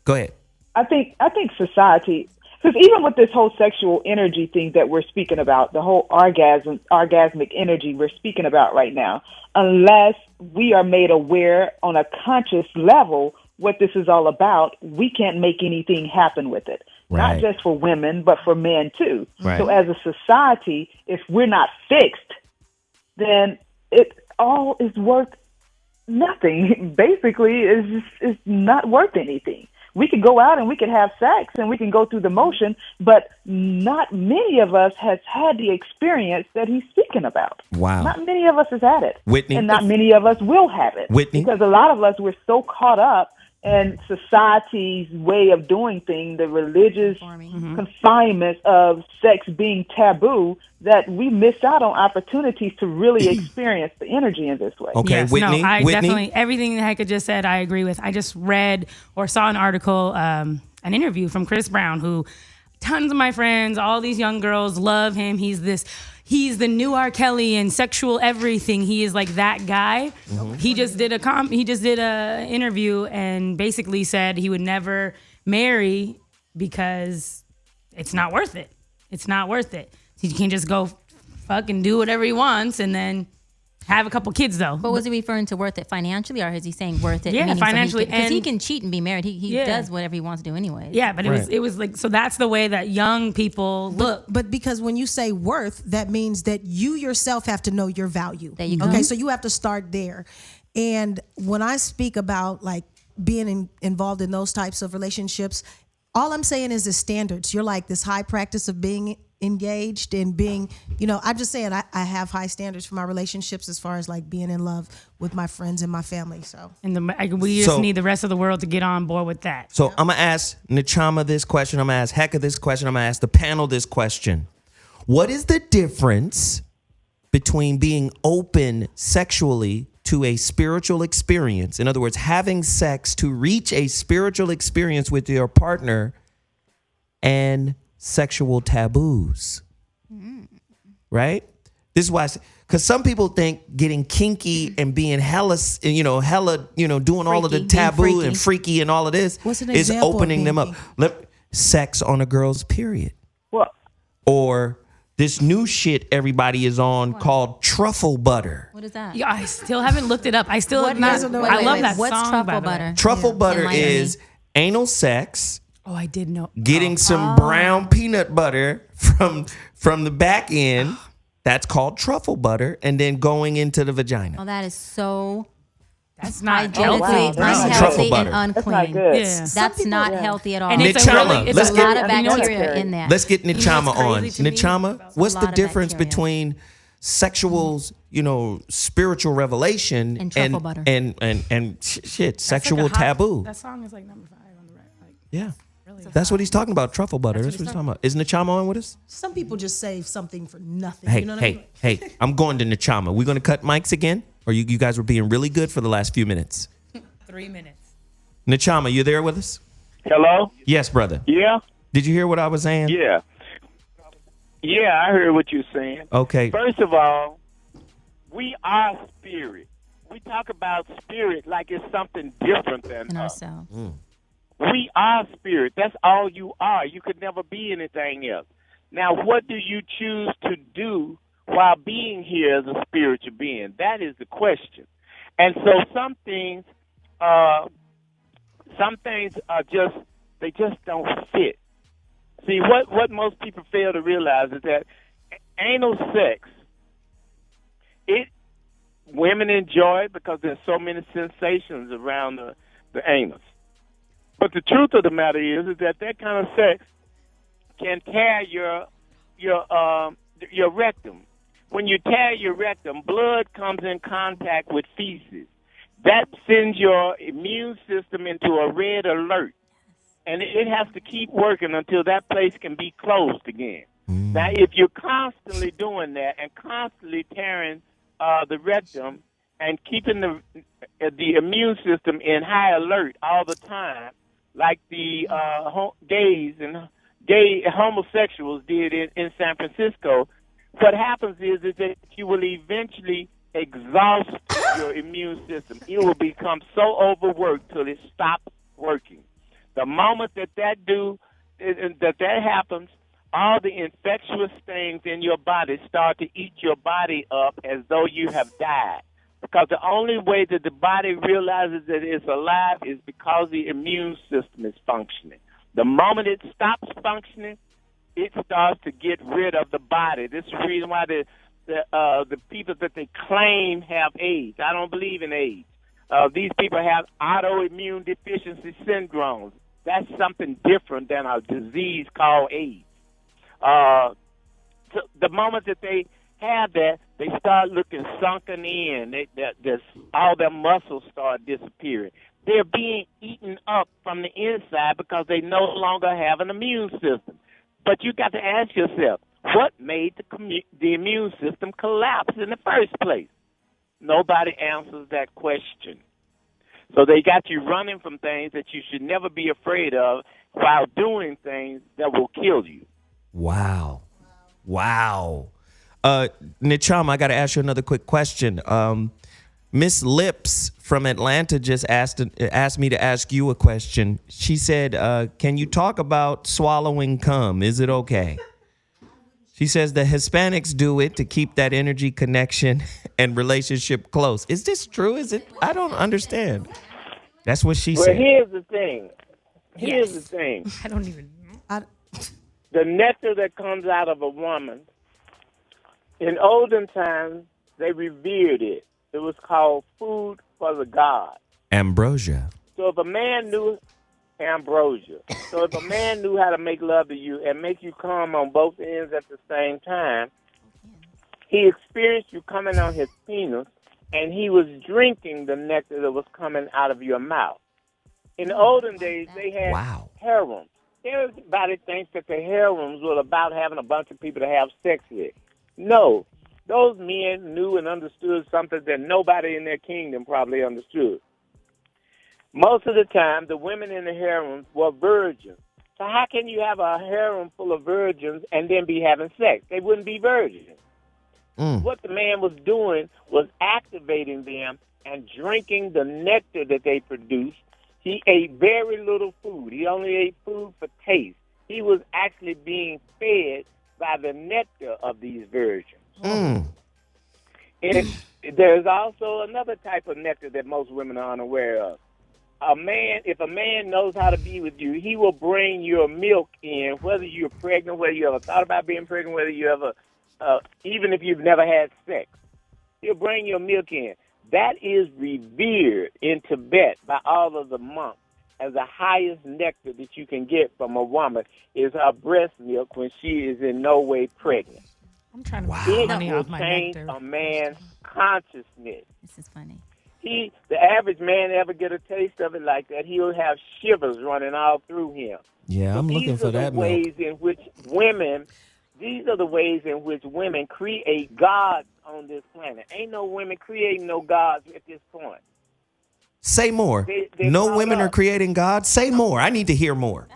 Go ahead. I think society, because even with this whole sexual energy thing that we're speaking about, the whole orgasmic energy we're speaking about right now, unless we are made aware on a conscious level what this is all about, we can't make anything happen with it. Not just for women, but for men too. So as a society, if we're not fixed, then it all is worth nothing. Basically, it's not worth anything. We could go out and we could have sex and we can go through the motion, but not many of us has had the experience that he's speaking about. Wow. Not many of us has had it. Whitney. And not many of us will have it. Whitney. Because a lot of us, we're so caught up in society's way of doing things, the religious confinements of sex being taboo, that we missed out on opportunities to really experience the energy in this way. Okay, yes, Whitney. No, I Whitney? definitely, everything that Hecka just said, I agree with. I just read or saw an article, an interview from Chris Brown, who tons of my friends, all these young girls love him. He's the new R. Kelly and sexual everything. He is like that guy. Mm-hmm. He just did a interview and basically said he would never marry because it's not worth it. It's not worth it. He can just go fucking do whatever he wants and then have a couple kids though. But was he referring to worth it financially, or is he saying worth it? Yeah, financially, because he can cheat and be married. He does whatever he wants to do anyway. Yeah, but it was like, so that's the way that young people look. But because when you say worth, that means that you yourself have to know your value. There you go. Okay, so you have to start there. And when I speak about like being involved in those types of relationships, all I'm saying is the standards. You're like this high practice of being engaged and being, I'm just saying I have high standards for my relationships as far as like being in love with my friends and my family. So, and we just need the rest of the world to get on board with that. So I'm gonna ask Nachama this question. I'm gonna ask Hecka this question. I'm gonna ask the panel this question. What is the difference between being open sexually to a spiritual experience? In other words, having sex to reach a spiritual experience with your partner and sexual taboos, right? This is why, because some people think getting kinky and being hella, doing all of the taboo and freaky and all of this is opening them up. Sex on a girl's period. What? Or this new shit everybody is on called truffle butter. What is that? Yeah, I still haven't looked it up. I still have not. I love that What's song. truffle butter? Truffle butter is anal sex. Oh, I did know. Getting some brown peanut butter from the back end. That's called truffle butter, and then going into the vagina. Oh, that is so. That's not hygienically unhealthy and unclean. That's not good. Yeah. That's not healthy at all. And it's Nachama, it's let's a get- lot of bacteria in there. Let's get Nachama on. crazy to me Nachama, what's a the lot of difference bacteria. between sexual's, spiritual revelation And truffle butter. and shit, That's sexual like a hot- taboo? That song is like number 5 on the right. Like, Yeah. really That's what he's talking about, truffle butter. That's what he's talking about. Is Nachama on with us? some people just save something for nothing. Hey, you know what I mean? hey, I'm going to Nachama. We're going to cut mics again? Or you guys were being really good for the last few minutes? 3 minutes. Nachama, you there with us? Hello? Yes, brother. Yeah? Did you hear what I was saying? Yeah. Yeah, I heard what you're saying. Okay. First of all, we are spirit. We talk about spirit like it's something different than In us. ourselves. We are spirit. That's all you are. You could never be anything else. Now, what do you choose to do while being here as a spiritual being? That is the question. And so some things are just, they just don't fit. See, what most people fail to realize is that anal sex, women enjoy it because there's so many sensations around the anus. But the truth of the matter is that kind of sex can tear your rectum. When you tear your rectum, blood comes in contact with feces. That sends your immune system into a red alert. And it has to keep working until that place can be closed again. Now, if you're constantly doing that and constantly tearing the rectum and keeping the immune system in high alert all the time, like the gay homosexuals did in San Francisco, what happens is that you will eventually exhaust your immune system. It will become so overworked till it stops working. The moment that happens, all the infectious things in your body start to eat your body up as though you have died. Because the only way that the body realizes that it's alive is because the immune system is functioning. The moment it stops functioning, it starts to get rid of the body. This is the reason why the people that they claim have AIDS. I don't believe in AIDS. These people have autoimmune deficiency syndromes. That's something different than a disease called AIDS. So the moment that they have that, they start looking sunken in. All their muscles start disappearing. They're being eaten up from the inside because they no longer have an immune system. But you got to ask yourself, what made the immune system collapse in the first place? Nobody answers that question. So they got you running from things that you should never be afraid of, while doing things that will kill you. Wow. Nichama, I got to ask you another quick question. Miss Lips from Atlanta just asked me to ask you a question. She said, can you talk about swallowing cum? Is it okay? She says the Hispanics do it to keep that energy connection and relationship close. Is this true? Is it? I don't understand. That's what she said. Well, here's the thing. I don't even. The nectar that comes out of a woman, in olden times, they revered it. It was called food for the gods. Ambrosia. So if a man knew ambrosia, so if a man knew how to make love to you and make you come on both ends at the same time, he experienced you coming on his penis, and he was drinking the nectar that was coming out of your mouth. In the olden days, they had harems. Everybody thinks that the harems were about having a bunch of people to have sex with. No. Those men knew and understood something that nobody in their kingdom probably understood. Most of the time, the women in the harems were virgins. So how can you have a harem full of virgins and then be having sex? They wouldn't be virgins. What the man was doing was activating them and drinking the nectar that they produced. He ate very little food. He only ate food for taste. He was actually being fed by the nectar of these virgins. And there's also another type of nectar that most women are unaware of. If a man knows how to be with you, he will bring your milk in, whether you're pregnant, whether you ever thought about being pregnant, whether you ever, even if you've never had sex. He'll bring your milk in. That is revered in Tibet by all of the monks as the highest nectar that you can get from a woman is her breast milk when she is in no way pregnant. I'm trying to make money It will off my change nectar. a man's consciousness. This is funny. The average man ever get a taste of it like that, he'll have shivers running all through him. Yeah, I'm looking for that milk. These are the ways in which women create gods on this planet. Ain't no women creating no gods at this point. Say more. They no women are creating gods. Say more. I need to hear more.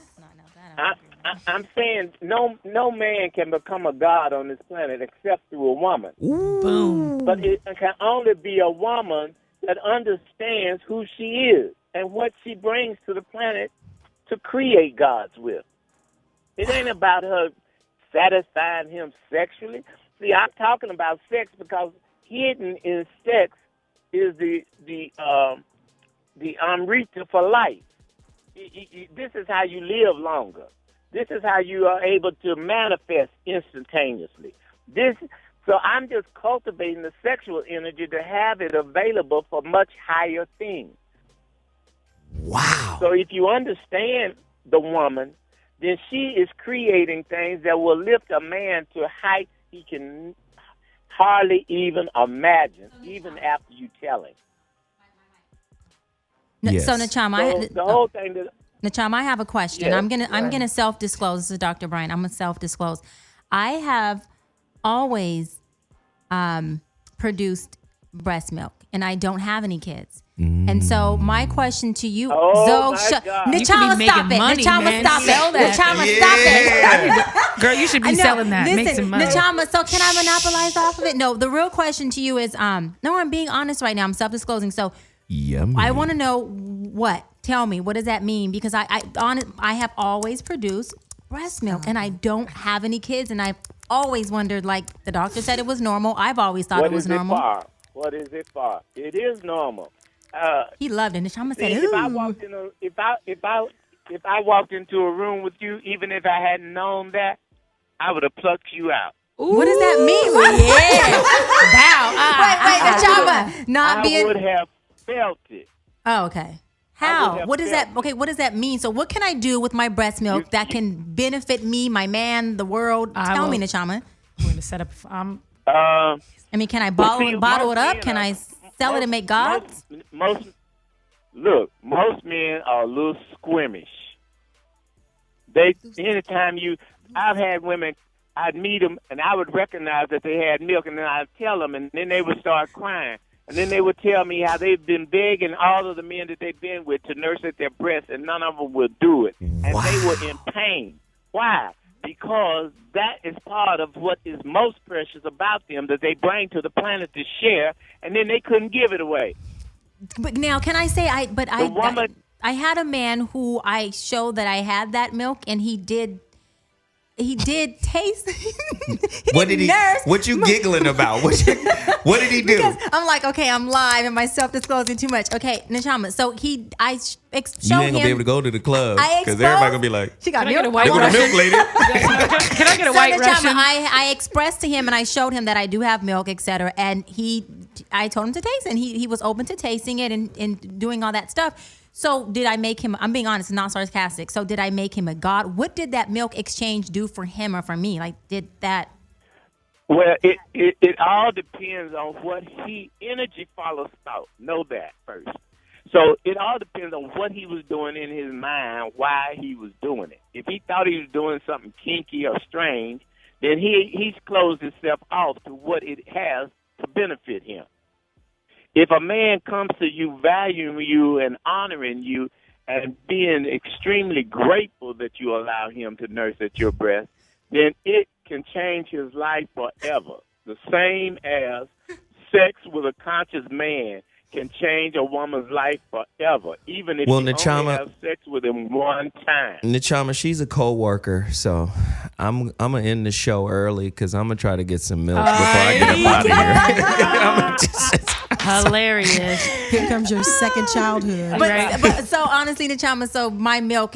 I'm saying no man can become a god on this planet except through a woman. Boom. But it can only be a woman that understands who she is and what she brings to the planet to create gods with. It ain't about her satisfying him sexually. See, I'm talking about sex because hidden in sex is the amrita for life. This is how you live longer. This is how you are able to manifest instantaneously. So I'm just cultivating the sexual energy to have it available for much higher things. Wow. So if you understand the woman, then she is creating things that will lift a man to a height he can hardly even imagine, even after you tell him. Yes. So Nachama, the whole thing that Nachama, I have a question. Yes, I'm gonna self-disclose. This is Dr. Bryant. I'm gonna self-disclose. I have always produced breast milk, and I don't have any kids. And so my question to you, Nachama, stop it. Nachama, stop it. Nachama, stop it. Girl, you should be selling that. Listen, Make some money. Nachama, so can I monopolize off of it? No, the real question to you is, no, I'm being honest right now. I'm self-disclosing. So Yummy. I want to know what. Tell me, what does that mean? Because I have always produced breast milk, and I don't have any kids, and I've always wondered, like the doctor said it was normal. I've always thought it was normal. What is it for? It is normal. He loved it. Nachama said, if I walked into a room with you, even if I hadn't known that, I would have plucked you out. What does that mean? Bow. I would have felt it. Oh, okay. How? What does that? Okay, what does that mean? So, what can I do with my breast milk that can benefit me, my man, the world? Tell me, Nachama. I'm going to set up. I mean, can I bottle it up? Can I sell it and make gods? Most men are a little squeamish. I've had women, I'd meet them and I would recognize that they had milk, and then I'd tell them, and then they would start crying. And then they would tell me how they've been begging all of the men that they've been with to nurse at their breasts, and none of them will do it. And they were in pain. Why? Because that is part of what is most precious about them that they bring to the planet to share, and then they couldn't give it away. But now, can I say I had a man who I showed that I had that milk, and he did taste. What did he? Nurse. What you giggling about? What did he do? Because I'm like, okay, I'm live and myself disclosing too much. Okay, Nachama. So I You showed ain't gonna him. be able to go to the club I because everybody gonna be like, she got Can I get milk. a white "They go to Russian? milk lady." Can I get a So white Nachama, Russian? I expressed to him and I showed him that I do have milk, etc. And I told him to taste it, and he was open to tasting it and doing all that stuff. So did I make him, I'm being honest, not sarcastic. So did I make him a god? What did that milk exchange do for him or for me? Like, did that? Well, it all depends on what energy follows thought. Know that first. So it all depends on what he was doing in his mind, why he was doing it. If he thought he was doing something kinky or strange, then he's closed himself off to what it has to benefit him. If a man comes to you valuing you and honoring you and being extremely grateful that you allow him to nurse at your breast, then it can change his life forever. The same as sex with a conscious man can change a woman's life forever, even if you only have sex with him one time. Nachama, she's a co-worker, so I'm gonna end the show early because I'm gonna try to get some milk before I get up out of here. Hilarious. Here comes your second childhood. But so honestly, Nachama, so my milk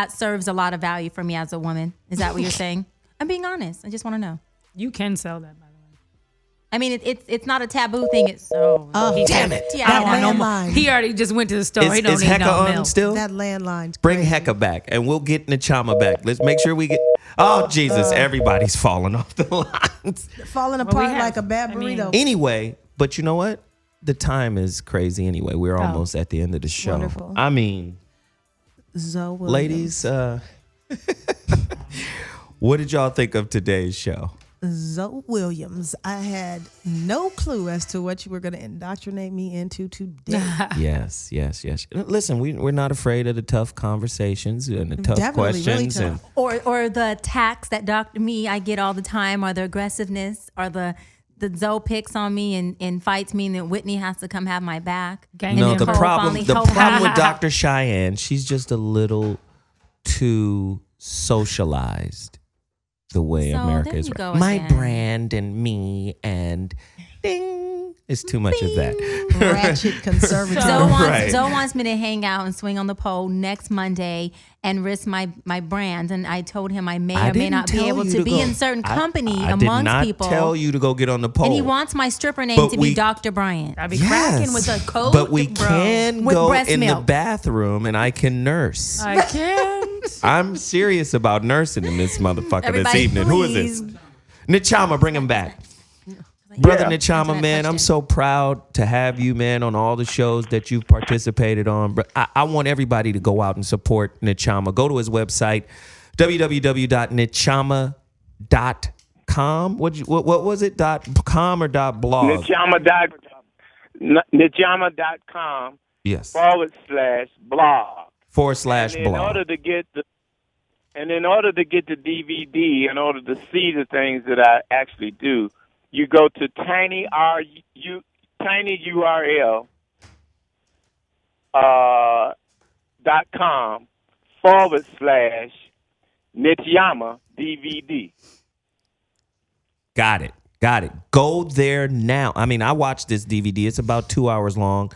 serves a lot of value for me as a woman. Is that what you're saying? I'm being honest. I just want to know. You can sell that, by the way. I mean, it's not a taboo thing. It's damn it! Yeah, I don't want no more. He already just went to the store. He don't Is need Hecka no on milk. still? That landline. Bring Hecka back, and we'll get Nachama back. Let's make sure we get. Oh Jesus! Everybody's falling off the lines. Falling apart like a bad burrito. Anyway, but you know what? The time is crazy. Anyway, we're almost at the end of the show. Wonderful. I mean, Zoe Williams. ladies, what did y'all think of today's show? Zoe Williams. I had no clue as to what you were going to indoctrinate me into today. Yes. Listen, we're not afraid of the tough conversations and the tough Definitely, questions. really tough. or the attacks that I get all the time, or the aggressiveness, or the Zoe picks on me and fights me, and then Whitney has to come have my back. No, the problem with Dr. Cheyenne, she's just a little too socialized the way America is. My brand and me and ding. It's too much of that. Ratchet conservative. Zoe wants me to hang out and swing on the pole next Monday and risk my brand. And I told him I may or may not be able to be in certain company amongst people. I did not tell you to go get on the pole. And he wants my stripper name to be Dr. Bryant. I'd be cracking with a code, but we can with go breast in milk. the bathroom and I can nurse. I can't. I'm serious about nursing in this motherfucker this Everybody, evening. please. Who is this? Nachama, bring him back. Brother Nachama, man, I'm so proud to have you, man, on all the shows that you've participated on. But I want everybody to go out and support Nachama. Go to his website, www.nachama.com. What was it? .com or .blog? Nachama.com. Yes. /blog. /blog. In order to get the DVD, in order to see the things that I actually do, you go to tinyurl.com /Nityama DVD. Got it. Go there now. I mean, I watched this DVD. It's about 2 hours long.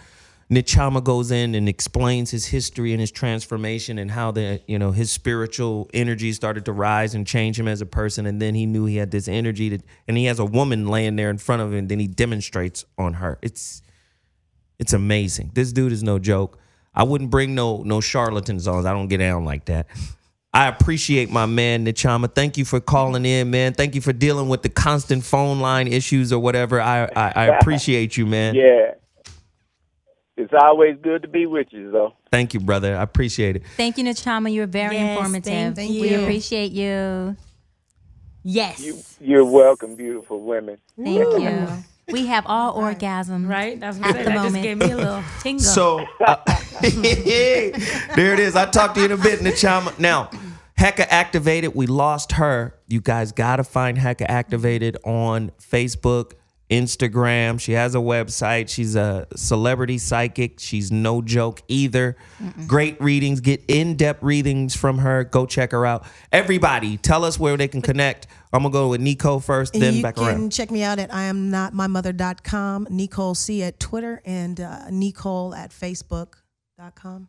Nachama goes in and explains his history and his transformation and how his spiritual energy started to rise and change him as a person. And then he knew he had this energy and he has a woman laying there in front of him. And then he demonstrates on her. It's amazing. This dude is no joke. I wouldn't bring no charlatans on. I don't get down like that. I appreciate my man, Nachama. Thank you for calling in, man. Thank you for dealing with the constant phone line issues or whatever. I appreciate you, man. Yeah. It's always good to be with you, though. Thank you, brother. I appreciate it. Thank you, Nachama. You're very informative. Thank you. We appreciate you. Yes. You're welcome, beautiful women. Thank you. We have all orgasm. Right? That's what At I'm saying. the That just moment. gave me a little tingle. So there it is. I'll talk to you in a bit in the chime. Now, Hecka Activated, we lost her. You guys got to find Hecka Activated on Facebook, Instagram. She has a website. She's a celebrity psychic. She's no joke either. Great readings. Get in-depth readings from her. Go check her out. Everybody, tell us where they can connect. I'm going to go with Nico first, then back around. You can check me out at IamNotMyMother.com, Nicole C at Twitter, and Nicole at Facebook.com.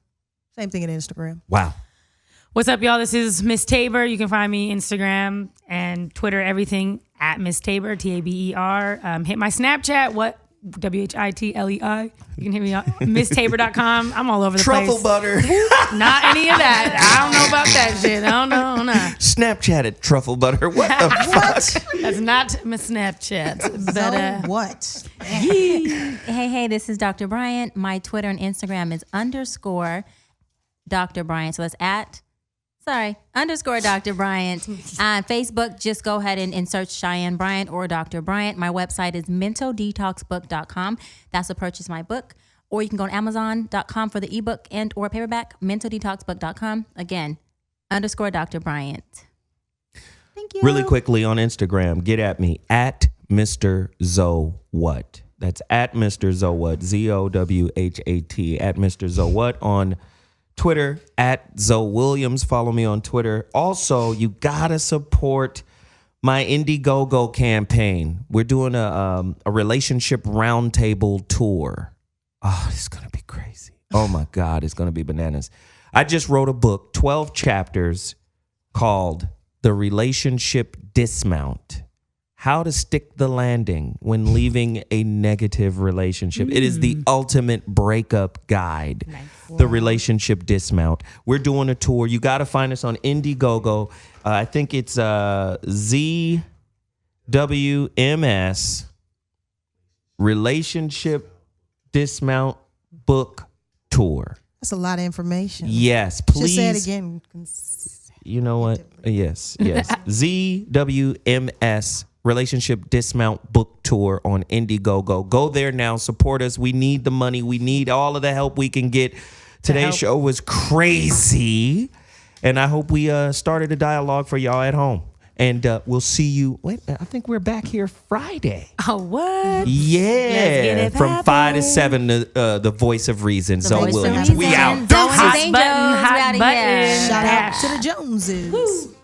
Same thing at Instagram. Wow. What's up, y'all? This is Miss Tabor. You can find me Instagram and Twitter, everything at Miss Tabor, Taber. Hit my Snapchat, WHITLEI. You can hit me on MissTabor.com. I'm all over the Truffle place. butter. Not any of that. I don't know about that shit. I don't know. Snapchat at truffle butter. What the fuck? That's not my Snapchat. But, So what? Hey, this is Dr. Bryant. My Twitter and Instagram is _Dr. Bryant. So that's _ Dr. Bryant. On Facebook, just go ahead and search Cheyenne Bryant or Dr. Bryant. My website is mentaldetoxbook.com. That's to purchase my book. Or you can go to amazon.com for the ebook and or paperback, mentaldetoxbook.com. Again, _ Dr. Bryant. Thank you. Really quickly on Instagram, get at me at Mr. Zowhat. That's at Mr. Zowhat, ZOWHAT, at Mr. Zowhat on Twitter, at Zoe Williams. Follow me on Twitter. Also, you gotta support my Indiegogo campaign. We're doing a relationship roundtable tour. Oh, it's gonna be crazy. Oh my God, it's gonna be bananas. I just wrote a book, 12 chapters, called The Relationship Dismount. How to stick the landing when leaving a negative relationship. It is the ultimate breakup guide. Nice. The Relationship Dismount. We're doing a tour. You got to find us on Indiegogo. I think it's ZWMS Relationship Dismount Book Tour. That's a lot of information. Yes, please. Just say it again. You know what? Yes. ZWMS Relationship Dismount Book Tour on Indiegogo. Go there now. Support us. We need the money. We need all of the help we can get. Today's show was crazy. And I hope we started a dialogue for y'all at home. And we'll see you. Wait, I think we're back here Friday. Oh, what? Yeah. From 5 to 7, the voice of reason. Zoe Williams. We out. Zoe Hot Angels. button, hot We outta button. here. Shout out to the Joneses. Woo.